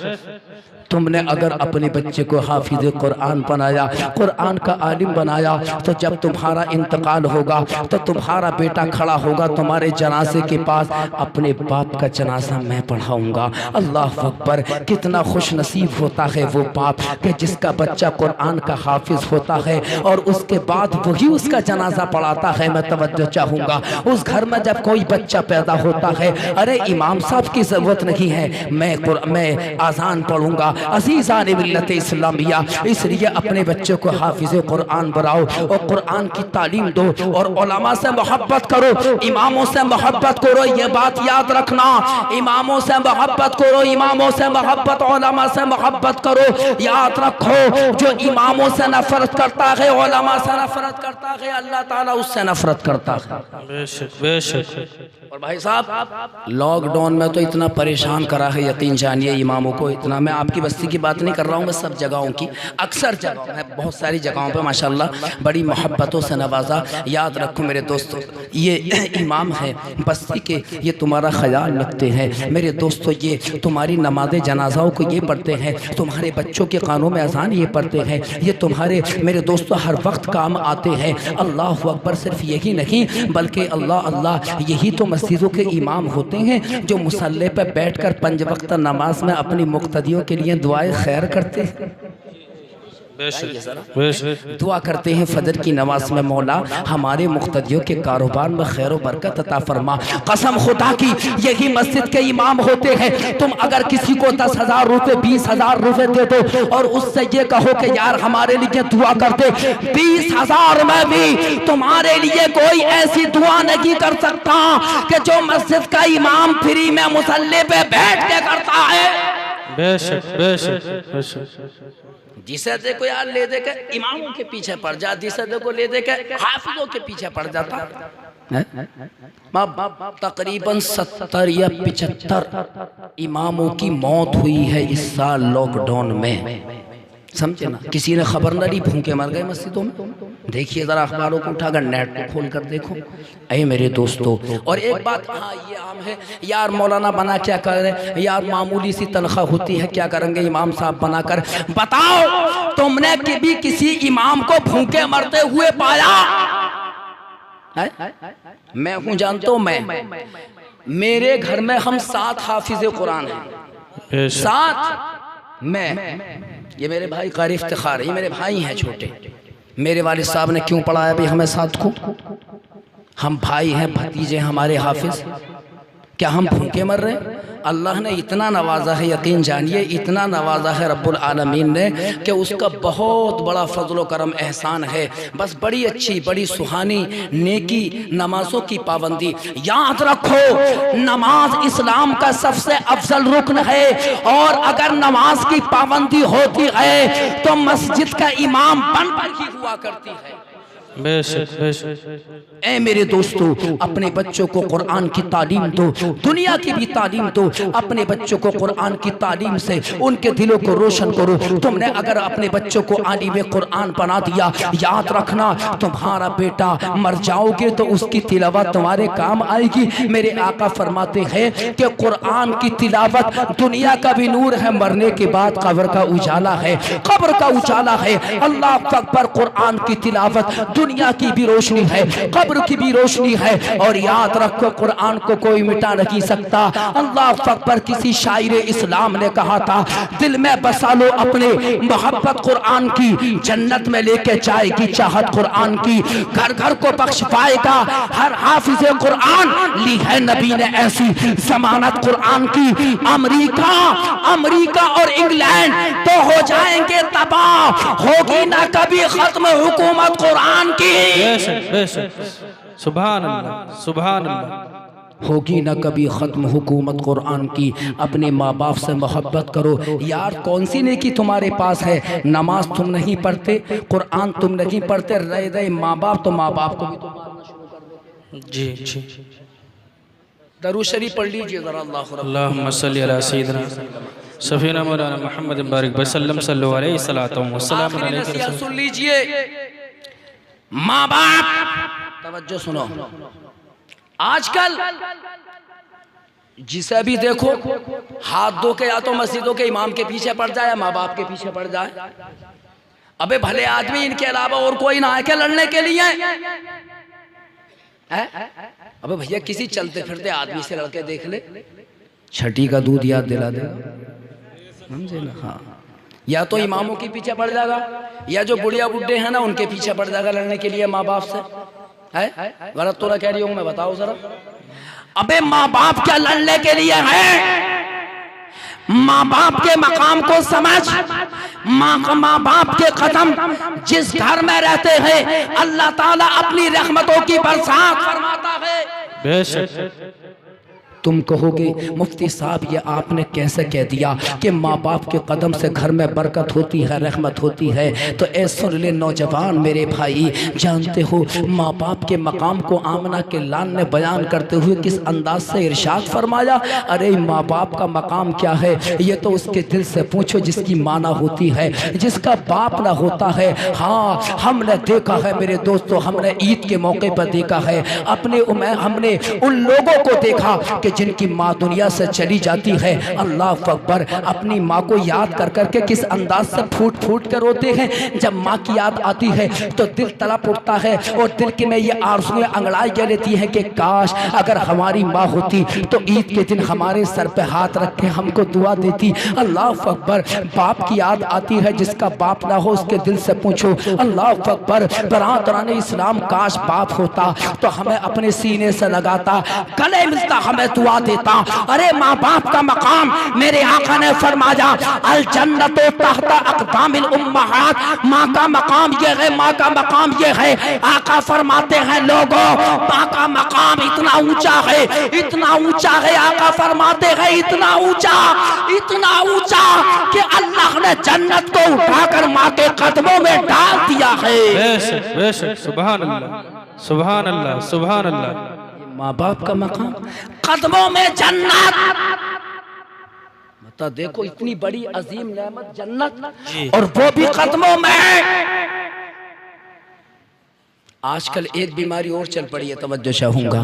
तुमने अगर अपने बच्चे को हाफिज कुरान बनाया, कुरान का आलिम बनाया, तो जब तुम्हारा इंतकाल होगा तो तुम्हारा बेटा खड़ा होगा तुम्हारे जनाजे के पास, अपने बाप का जनाजा मैं पढ़ाऊंगा। अल्लाह अकबर, कितना खुश नसीब होता है वो बाप कि जिसका बच्चा कुरान का हाफिज होता है और उसके बाद वही उसका जनाजा पढ़ाता है। मैं तवज्जो चाहूँगा, उस घर में जब कोई बच्चा पैदा होता है, अरे इमाम साहब की ज़रूरत नहीं है, मैं आज़ान पढ़ूंगा। अज़ीज़ान मिल्लत इस्लामिया, इसलिए अपने बच्चों को हाफिज़ कुरान बनाओ और कुरान की तालीम दो और उलमा से मोहब्बत करो, इमामों से मोहब्बत करो। ये बात याद रखना, इमामों से मोहब्बत करो, इमामों से मोहब्बत, उलमा से मोहब्बत करो। याद रखो, जो इमामों से नफरत करता है, उलमा से नफरत करता है, अल्लाह ताला उससे नफरत करता है। बेशक, बेशक। और भाई साहब, लॉकडाउन में तो इतना परेशान करा है, यकीन जानिए इमामों को इतना। मैं आपकी बस्ती की बात नहीं कर रहा हूँ, मैं सब जगहों की, अक्सर जगहों में, बहुत सारी जगहों पे माशाल्लाह बड़ी मोहब्बतों से नवाजा। याद रखो मेरे दोस्तों, ये इमाम है बस्ती के, ये तुम्हारा ख्याल रखते हैं। मेरे दोस्तों, ये तुम्हारी नमाज जनाजाओं को ये पढ़ते हैं, तुम्हारे बच्चों के कानों में अजान ये पढ़ते हैं, ये तुम्हारे मेरे दोस्तों हर वक्त काम आते हैं। अल्लाह अकबर, सिर्फ यही नहीं बल्कि अल्लाह अल्लाह, यही तो मस्जिदों के इमाम होते हैं जो मुसल्ले पर बैठकर 5 वक्त नमाज में अपनी मुक्तदियों के लिए दुआएं खैर करते हैं। दुआ करते हैं फजर की नमाज में, मौला हमारे मुक्तदियों के कारोबार में खैर व बरकत अता फरमा। कसम खुदा की, यही मस्जिद के इमाम होते हैं। तुम अगर किसी को 10,000 रुपए 20,000 रुपए दे दो और उससे ये कहो कि यार हमारे लिए दुआ कर दे, 20,000 में भी तुम्हारे लिए कोई ऐसी दुआ नहीं कर सकता कि जो मस्जिद का इमाम फ्री में मुसल्ले पे बैठ के करता है। बेशक, बेशक, बेशक। जिसे देखो यार ले दे के इमामों के पीछे पड़ जा, जिसे देखो ले दे के हाफिजों के पीछे पड़ जाता है। तकरीबन 70 या 75 इमामों की मौत हुई है इस साल लॉकडाउन में, समझे ना। किसी ने खबर न ली, भूखे मर गए मस्जिदों में। देखिए जरा अखबारों को उठाकर नेट को खोल कर देखो। अरे मेरे दोस्तों, और एक बात, हाँ ये आम है यार, मौलाना बना क्या करें यार, मामूली सी तनख्वाह होती है, क्या करेंगे इमाम साहब बनाकर। बताओ, तुमने कभी किसी इमाम को भूखे मरते हुए पाया है? मैं हूँ जानता हूँ, मेरे घर में हम 7 हाफिज कुरान हैं, बेशक 7। मैं, ये मेरे भाई कारी इफ्तिखार है, ये मेरे भाई हैं छोटे। मेरे वालिद साहब ने क्यों पढ़ाया भाई हमें 7 को? हम भाई हैं, भतीजे हमारे हाफिज, क्या हम भूखे मर रहे हैं? अल्लाह ने इतना नवाजा है, यकीन जानिए इतना नवाजा है रब्बुल आलमीन ने कि उसका बहुत बड़ा फजल करम एहसान है। बस बड़ी अच्छी बड़ी सुहानी नेकी नमाजों की पाबंदी। याद रखो, नमाज इस्लाम का सबसे अफजल रुकन है, और अगर नमाज की पाबंदी होती है तो मस्जिद का इमाम बनकर ही हुआ करती है। बेशक बेशक। ऐ मेरे दोस्तों, अपने बच्चों को कुरान की तालीम दो, दुनिया की भी तालीम दो। अपने बच्चों को कुरान की तालीम से उनके दिलों को रोशन करो। तुमने अगर अपने बच्चों को आलिम कुरान बना दिया, याद रखना तुम्हारा बेटा मर जाओगे तो उसकी तिलावत तुम्हारे काम आएगी। मेरे आका फरमाते हैं कि कुरान की तिलावत दुनिया का भी नूर है, मरने के बाद कब्र का उजाला है, कब्र का उजाला है। अल्लाह अकबर, कुरान की तिलावत दुनिया की भी रोशनी है, कब्र की भी रोशनी है। और याद रखो, कुरान को कोई मिटा नहीं सकता। अल्लाह अकबर, किसी शायर इस्लाम ने कहा था, दिल में बसा लो अपने मोहब्बत कुरान की, जन्नत में लेके जाएगी चाहत कुरान की, घर घर को बख्श पाएगा हर हाफिज कुरान। ली है नबी ने ऐसी जमानत कुरान की, अमेरिका और इंग्लैंड तो हो जाएंगे तबाह, होगी ना कभी खत्म हुकूमत कुरान की। बेशक बेशक। सुभान अल्लाह सुभान अल्लाह। होगी ना कभी खत्म हुकूमत कुरान की। अपने माँ बाप से मोहब्बत करो। यार कौन सी नेकी तुम्हारे पास है? नमाज तुम नहीं पढ़ते, कुरान तुम नहीं पढ़ते, रह रहे माँ बाप, तो माँ बाप को भी तो मारना शुरू कर दो। जी जी। दरूद शरीफ पढ़ लीजिए जरा। अल्लाहुम्मा सल्ली अला सय्यिदिना सफीना मौलाना मुहम्मद बारिक वसल्लम सल्लल्लाहु अलैहि वसल्लम अलैहि। सुन लीजिए, माँ बाप, तवज्जो सुनो। आजकल जिसे भी देखो हाथ धो के या तो मस्जिदों के इमाम के पीछे पड़ जाए या माँ बाप के पीछे पड़ जाए। अबे भले आदमी इनके अलावा और कोई ना है क्या लड़ने के लिए? अबे भैया, किसी चलते फिरते आदमी से लड़के देख ले, छठी का दूध याद दिला दे, समझे ना? हाँ, या तो इमामों के पीछे पड़ जाएगा, या जो बुढ़िया बुड्ढे हैं ना उनके पीछे पड़ जाएगा लड़ने के लिए माँ बाप से। है गलत तो ना कह रही हूँ मैं? बताओ जरा। अबे माँ बाप क्या लड़ने के लिए है? माँ बाप के मकाम को समझ। माँ बाप के कदम जिस घर में रहते हैं, अल्लाह ताला अपनी रहमतों की बरसात फरमाता है। बेशक। तुम कहोगे मुफ्ती साहब ये आपने कैसे कह दिया कि माँ बाप के कदम से घर में बरकत होती है, रहमत होती है? तो ऐ सुन ले नौजवान मेरे भाई, जानते हो माँ बाप के मकाम को आमना के लान ने बयान करते हुए किस अंदाज से इरशाद फरमाया? अरे माँ बाप का मकाम क्या है ये तो उसके दिल से पूछो जिसकी माना होती है, जिसका बाप ना होता है। हाँ, हमने देखा है मेरे दोस्तों, हमने ईद के मौके पर देखा है, हमने उन लोगों को देखा कि जिनकी माँ दुनिया से चली जाती है, अल्लाह अकबर, अपनी माँ को याद कर करके किस अंदाज से फूट फूट कर रोते हैं। जब माँ की याद आती है तो दिल तड़प उठता है और दिल के में ये आरज़ुएं अंगड़ाई कह लेती है कि काश अगर हमारी माँ होती तो ईद के दिन हमारे सर पे हाथ रख के हमको दुआ देती। अल्लाह अकबर, बाप की याद आती है, जिसका बाप ना हो उसके दिल से पूछो। अल्लाह अकबर, बरादरान इस्लाम, काश बाप होता तो हमें अपने सीने से लगाता, गले मिलता, हमें दुआ देता। अरे माँ बाप का मकाम मेरे आका ने फरमाया, अल जन्नतो तहता अक़दामिल उम्महात। माँ का मकाम ये है, माँ का मकाम ये है। आका फरमाते हैं लोगों, माँ का मकाम इतना ऊंचा है, इतना ऊंचा है, आका फरमाते हैं इतना ऊंचा कि अल्लाह ने जन्नत को उठाकर माँ के कदमों में डाल दिया है। बेशक बेशक। सुभान अल्लाह सुभान अल्लाह सुभान अल्लाह। माँ बाप का मकाम, कदमों में जन्नत। बता देखो, इतनी बड़ी अजीम नेमत जन्नत, और वो भी कदमों में। आजकल एक बीमारी और चल पड़ी है, तवज्जो चाहूँगा।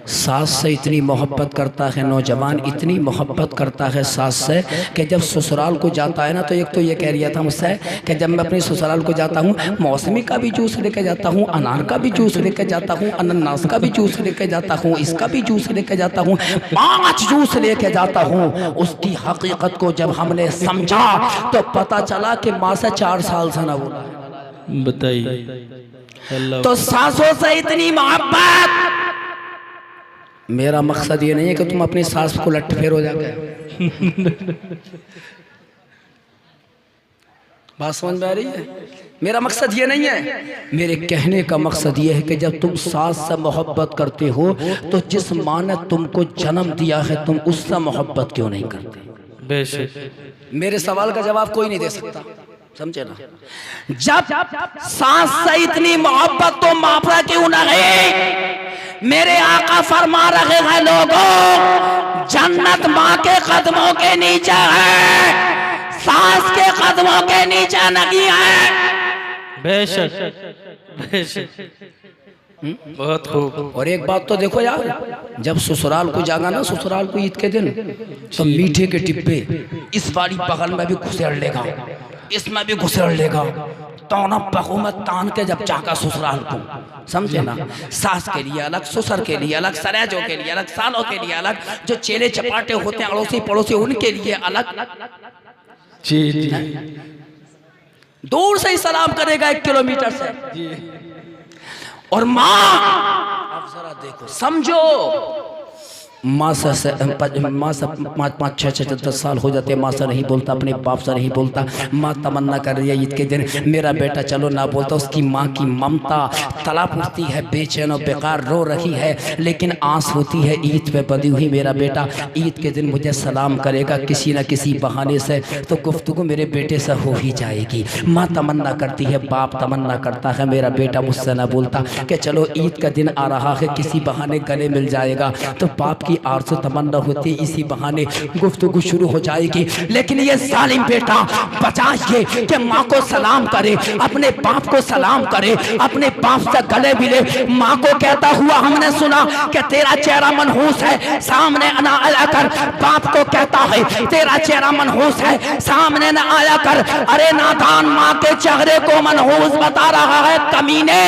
सास से इतनी मोहब्बत करता है नौजवान, इतनी मोहब्बत करता है सास से कि जब ससुराल को जाता है ना, तो एक तो ये कह रहा था मुझसे कि जब मैं अपने ससुराल को जाता हूँ मौसमी का भी जूस लेके जाता हूँ, अनार का भी जूस लेके जाता हूँ, अनानास का भी जूस लेके जाता हूँ, इसका भी जूस लेके जाता हूँ, 5 जूस लेके जाता हूँ। उसकी हकीकत को जब हमने समझा तो पता चला कि माँ से 4 साल से ना बोला। बताइए तो सासों से इतनी मोहब्बत। मेरा मकसद ये नहीं है कि तुम अपनी सास को लट्ठ फेर हो जाके बात समझ में आ रही है? मेरा मकसद ये नहीं है। मेरे कहने का मकसद ये है कि जब तुम सास से मोहब्बत करते हो तो जिस माँ ने तुमको जन्म दिया है तुम उससे मोहब्बत क्यों नहीं करते? बेशक। मेरे सवाल का जवाब कोई नहीं दे सकता, समझे ना? जब सास से इतनी मोहब्बत तो माफा क्यों नहीं? मेरे आका फरमा रहे हैं लोगों, जन्नत माँ के कदमों के नीचे है, सास के कदमों के नीचे नहीं है। बेशक बेशक, बहुत खूब। और एक बात तो देखो यार, जब ससुराल को जागा ना, ससुराल को ईद के दिन, तो मीठे के डिब्बे इस बारी बगल में भी घुसेड़ लेगा, इसमें भी घुसेड़ लेगा, तो ना बहू में तान के जब जागा ससुराल को, समझे ना? सास के लिए अलग, ससुर के लिए अलग, सरेजों के लिए अलग, सालों के लिए अलग, जो चेले चपाटे होते हैं अड़ोसी पड़ोसी उनके लिए अलग। जी जी। दूर से ही सलाम करेगा 1 किलोमीटर से। और माँ, अब जरा देखो, समझो, माँ से 5 6 10 साल हो जाते, माँ से नहीं बोलता, अपने बाप से नहीं बोलता। माँ तमन्ना कर रही है ईद के दिन मेरा बेटा चलो, ना बोलता। उसकी माँ की ममता तड़प उठती है, बेचैन और बेकार रो रही है, लेकिन आस होती है ईद पे बंधी हुई मेरा बेटा ईद के दिन मुझे सलाम करेगा किसी न किसी बहाने से, तो गुफ्तगू मेरे बेटे से हो ही जाएगी। माँ तमन्ना करती है, बाप तमन्ना करता है मेरा बेटा मुझसे ना बोलता कि चलो ईद का दिन आ रहा है, किसी बहाने गले मिल जाएगा। तो बाप की आरज़ू तमन्ना होती है इसी बहाने गुफ्तगू शुरू हो जाएगी। लेकिन ये जालिम बेटा बचाइए कि माँ को सलाम करे, अपने बाप को सलाम करे, अपने बाप से गले मिले। माँ को कहता हुआ हमने सुना कि तेरा चेहरा मनहूस है, सामने ना आया कर। बाप को कहता है तेरा चेहरा मनहूस है, सामने ना आया कर। अरे नादान, माँ के चेहरे को मनहूस बता रहा है कमीने।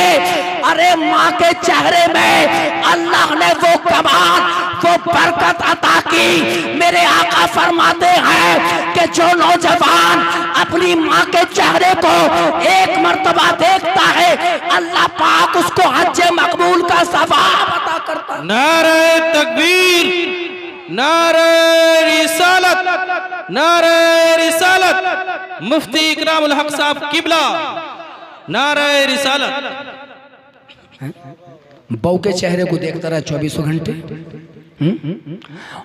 अरे माँ के चेहरे में अल्लाह ने वो कमाल, वो बरकत अता की। मेरे आका फरमाते हैं कि जो नौजवान अपनी माँ के चेहरे को एक मर्तबा देखता है, अल्लाह पाक उसको हज मकबूल का सवाब अता करता। नारे तकबीर, नारे रिसालत, नारे रिसालत, मुफ्ती इकरामुल हक साहब किबला, नारे रिसालत। बहू के चेहरे को देखता रहा 24 घंटे,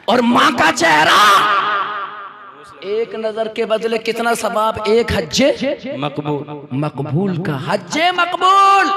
और माँ का चेहरा एक नजर के बदले कितना सवाब, एक हज्जे मकबूल का हज्जे मकबूल।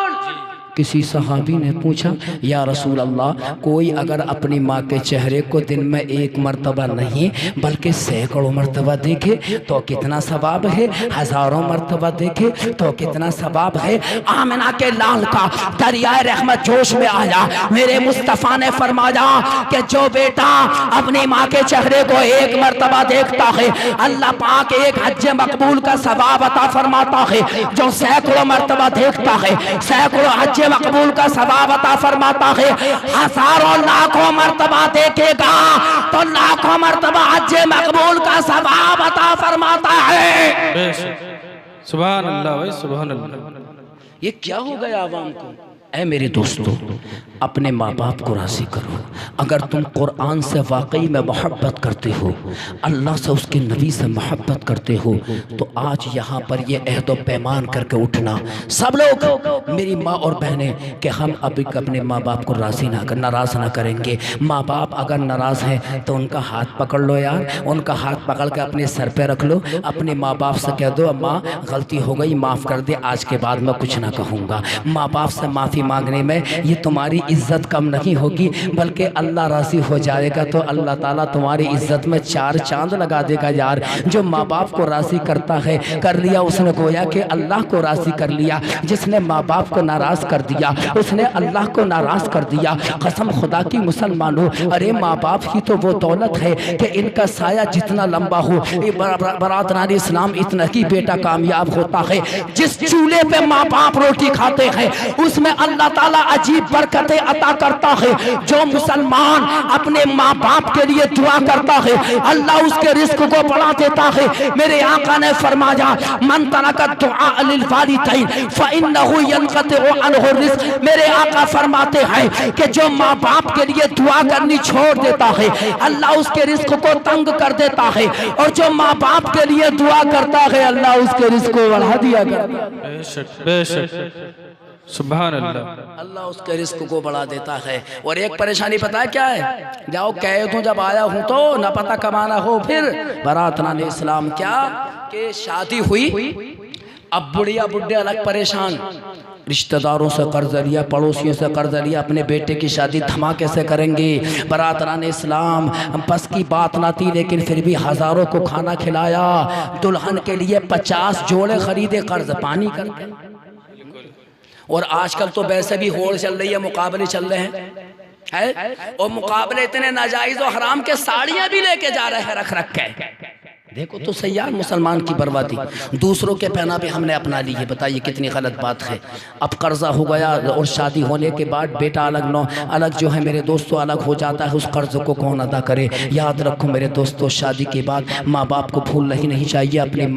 किसी सहाबी ने पूछा या रसूल अल्लाह, कोई अगर अपनी माँ के चेहरे को दिन में 1 मर्तबा नहीं बल्कि सैकड़ों मर्तबा देखे तो कितना सवाब है, हजारों मर्तबा देखे तो कितना सवाब है। आमिना के लाल का दरियाए रहमत जोश में आया। मेरे मुस्तफ़ा ने फरमाया कि जो बेटा अपनी माँ के चेहरे को 1 मर्तबा देखता है, अल्लाह पाक एक हज मकबूल का सवाब अता फरमाता है। जो सैकड़ों मर्तबा देखता है, सैकड़ों हज मकबूल का सवाब अता फरमाता है। हजारों लाखों मर्तबा देखेगा तो लाखों मर्तबा हज मकबूल का सवाब अता फरमाता है। सुभान अल्लाह भाई, सुभान अल्लाह। ये क्या हो गया आवाम को? ऐ मेरे दोस्तों, अपने माँ बाप को राज़ी करो। अगर तुम कुरान से वाकई में मोहब्बत करते हो, अल्लाह से उसके नबी से मोहब्बत करते हो, तो आज यहाँ पर ये अहद व पैमान करके उठना सब लोग, मेरी माँ और बहनें, कि हम अभी अपने माँ बाप को राज़ी नाराज़ ना करेंगे। माँ बाप अगर नाराज़ हैं तो उनका हाथ पकड़ लो यार, उनका हाथ पकड़ के अपने सर पे रख लो। अपने माँ बाप से कह दो माँ गलती हो गई, माफ़ कर दे, आज के बाद मैं कुछ ना कहूँगा। माँ बाप से माफ़ी मांगने में ये तुम्हारी इज्जत कम नहीं होगी बल्कि अल्लाह राज़ी हो जाएगा तो अल्लाह ताला तुम्हारी इज्जत में 4 चांद लगा देगा। यार जो माँ बाप को राज़ी करता है कर लिया उसने गोया कि अल्लाह को राज़ी कर लिया। जिसने माँ बाप को नाराज़ कर दिया उसने अल्लाह को नाराज़ कर दिया। कसम खुदा की मुसलमानों, अरे माँ बाप ही तो वो दौलत है कि इनका साया जितना लंबा हो, बरादरानी इस्लाम इतना ही बेटा कामयाब होता है। जिस चूल्हे पे माँ बाप रोटी खाते हैं उसमें अल्लाह ताला अजीब बरकतें अता करता है। जो मुसलमान अपने माँ बाप के लिए दुआ करता है अल्लाह उसके रिस्क को बढ़ा देता है। मेरे आका ने फरमाया मन तरका दुआ लिल वालिदैन फइन्नहु यनक़तिउ अन्हु रिज़्क़। मेरे आका फरमाते हैं कि जो माँ बाप के लिए दुआ करनी छोड़ देता है अल्लाह उसके रिस्क को तंग कर देता है, और जो माँ बाप के लिए दुआ करता है अल्लाह उसके रिस्क को बढ़ा दिया करता है। बेशक बेशक सुभान अल्लाह, अल्लाह उसके रिस्क को बढ़ा देता है। और एक परेशानी पता है क्या है, जाओ कह दूं जब आया हूं तो ना पता कमाना हो फिर बरातनान इस्लाम क्या कि शादी हुई, अब बुढ़िया बुढ़े अलग परेशान, रिश्तेदारों से कर्ज लिया, पड़ोसियों से कर्ज लिया, अपने बेटे की शादी धमाके से करेंगे। बरातरान इस्लाम बस की बात ना थी लेकिन फिर भी हज़ारों को खाना खिलाया, दुल्हन के लिए 50 जोड़े खरीदे कर्ज पानी करके। और आजकल तो वैसे भी होड़ चल रही है, मुकाबले चल रहे हैं और मुकाबले इतने नाजायज और हराम के साड़ियां भी लेके जा रहे हैं रख रख के। देखो तो सही यार, मुसलमान की बर्बादी दूसरों के पहना पे हमने अपना ली है। बताइए कितनी गलत बात है। अब कर्जा हो गया और शादी होने के बाद बेटा अलग जो है मेरे दोस्तों अलग हो जाता है, उस कर्ज को कौन अदा करे। याद रखो मेरे दोस्तों, शादी के बाद माँ बाप को भूलना ही नहीं चाहिए। अपने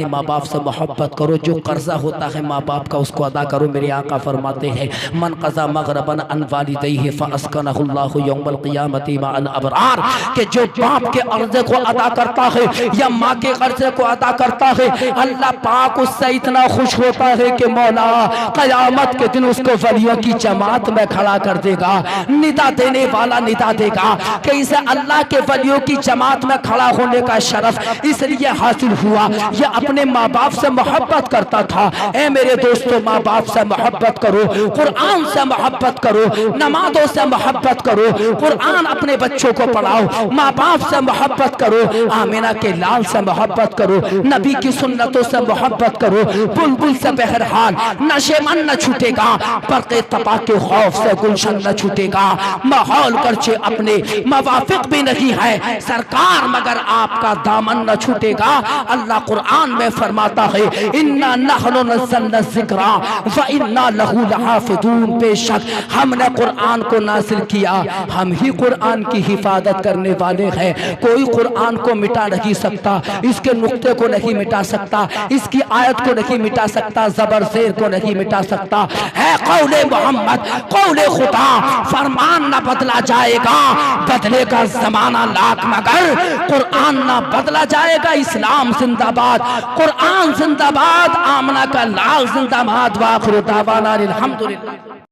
माँ बाप से मोहब्बत करो, जो कर्जा होता है माँ बाप का उसको अदा करो। मेरे आका फरमाते हैं मन क़ज़ा मग़रबन अन वालिदैहि फ़अस्कनहुल्लाहु यौमल क़ियामति मअल अबरार, कि जो बाप के अर्ज़े को अदा करता है या माँ के कर्जे को अदा करता है अल्लाह पाक उससे इतना खुश होता है कि मौला क़यामत के दिन उसको वलियों की जमात में खड़ा कर देगा। निदा देने वाला निदा देगा कि इसे अल्लाह के वलियों की जमात में खड़ा होने का शरफ इसलिए हासिल हुआ, यह अपने माँ बाप से मोहब्बत करता था। ए मेरे दोस्तों, माँ बाप से मोहब्बत करो, कुरान से मोहब्बत करो, नमाजों से मोहब्बत करो, कुरान अपने बच्चों को पढ़ाओ, माँ बाप से मोहब्बत करो, आमीना के लाल से मोहब्बत करो, नबी की सुन्नतों से मोहब्बत करो। बुलबुल से बहरहाल नशेमन न छूटेगा, बरक़े तपा के खौफ से गुलशन न छूटेगा। माहौल करचे अपने मवाफिक भी नहीं है सरकार मगर आपका दामन न छूटेगा। अल्लाह कुरान में फरमाता है इन्ना नहनु नज़्ज़लना ज़िक्रा व इन्ना लहू लहाफ़िज़ून, बेशक हमने कुरान को नाज़िल किया, हम ही कुरान की हिफाजत करने वाले हैं। कोई कुरान को मिटा नहीं सकता, इसके नुक्ते को नहीं मिटा सकता, इसकी आयत को नहीं मिटा सकता, ज़बर ज़ेर को नहीं मिटा सकता। है कौले मोहम्मद, कौले खुदा, फरमान न बदला जाएगा, बदलेगा ज़माना लाख मगर कुरान न बदला जाएगा। इस्लाम जिंदाबाद, कुरान जिंदाबाद, आमना का लाल जिंदाबाद। वाखिर दावाना अल्हम्दुलिल्लाह।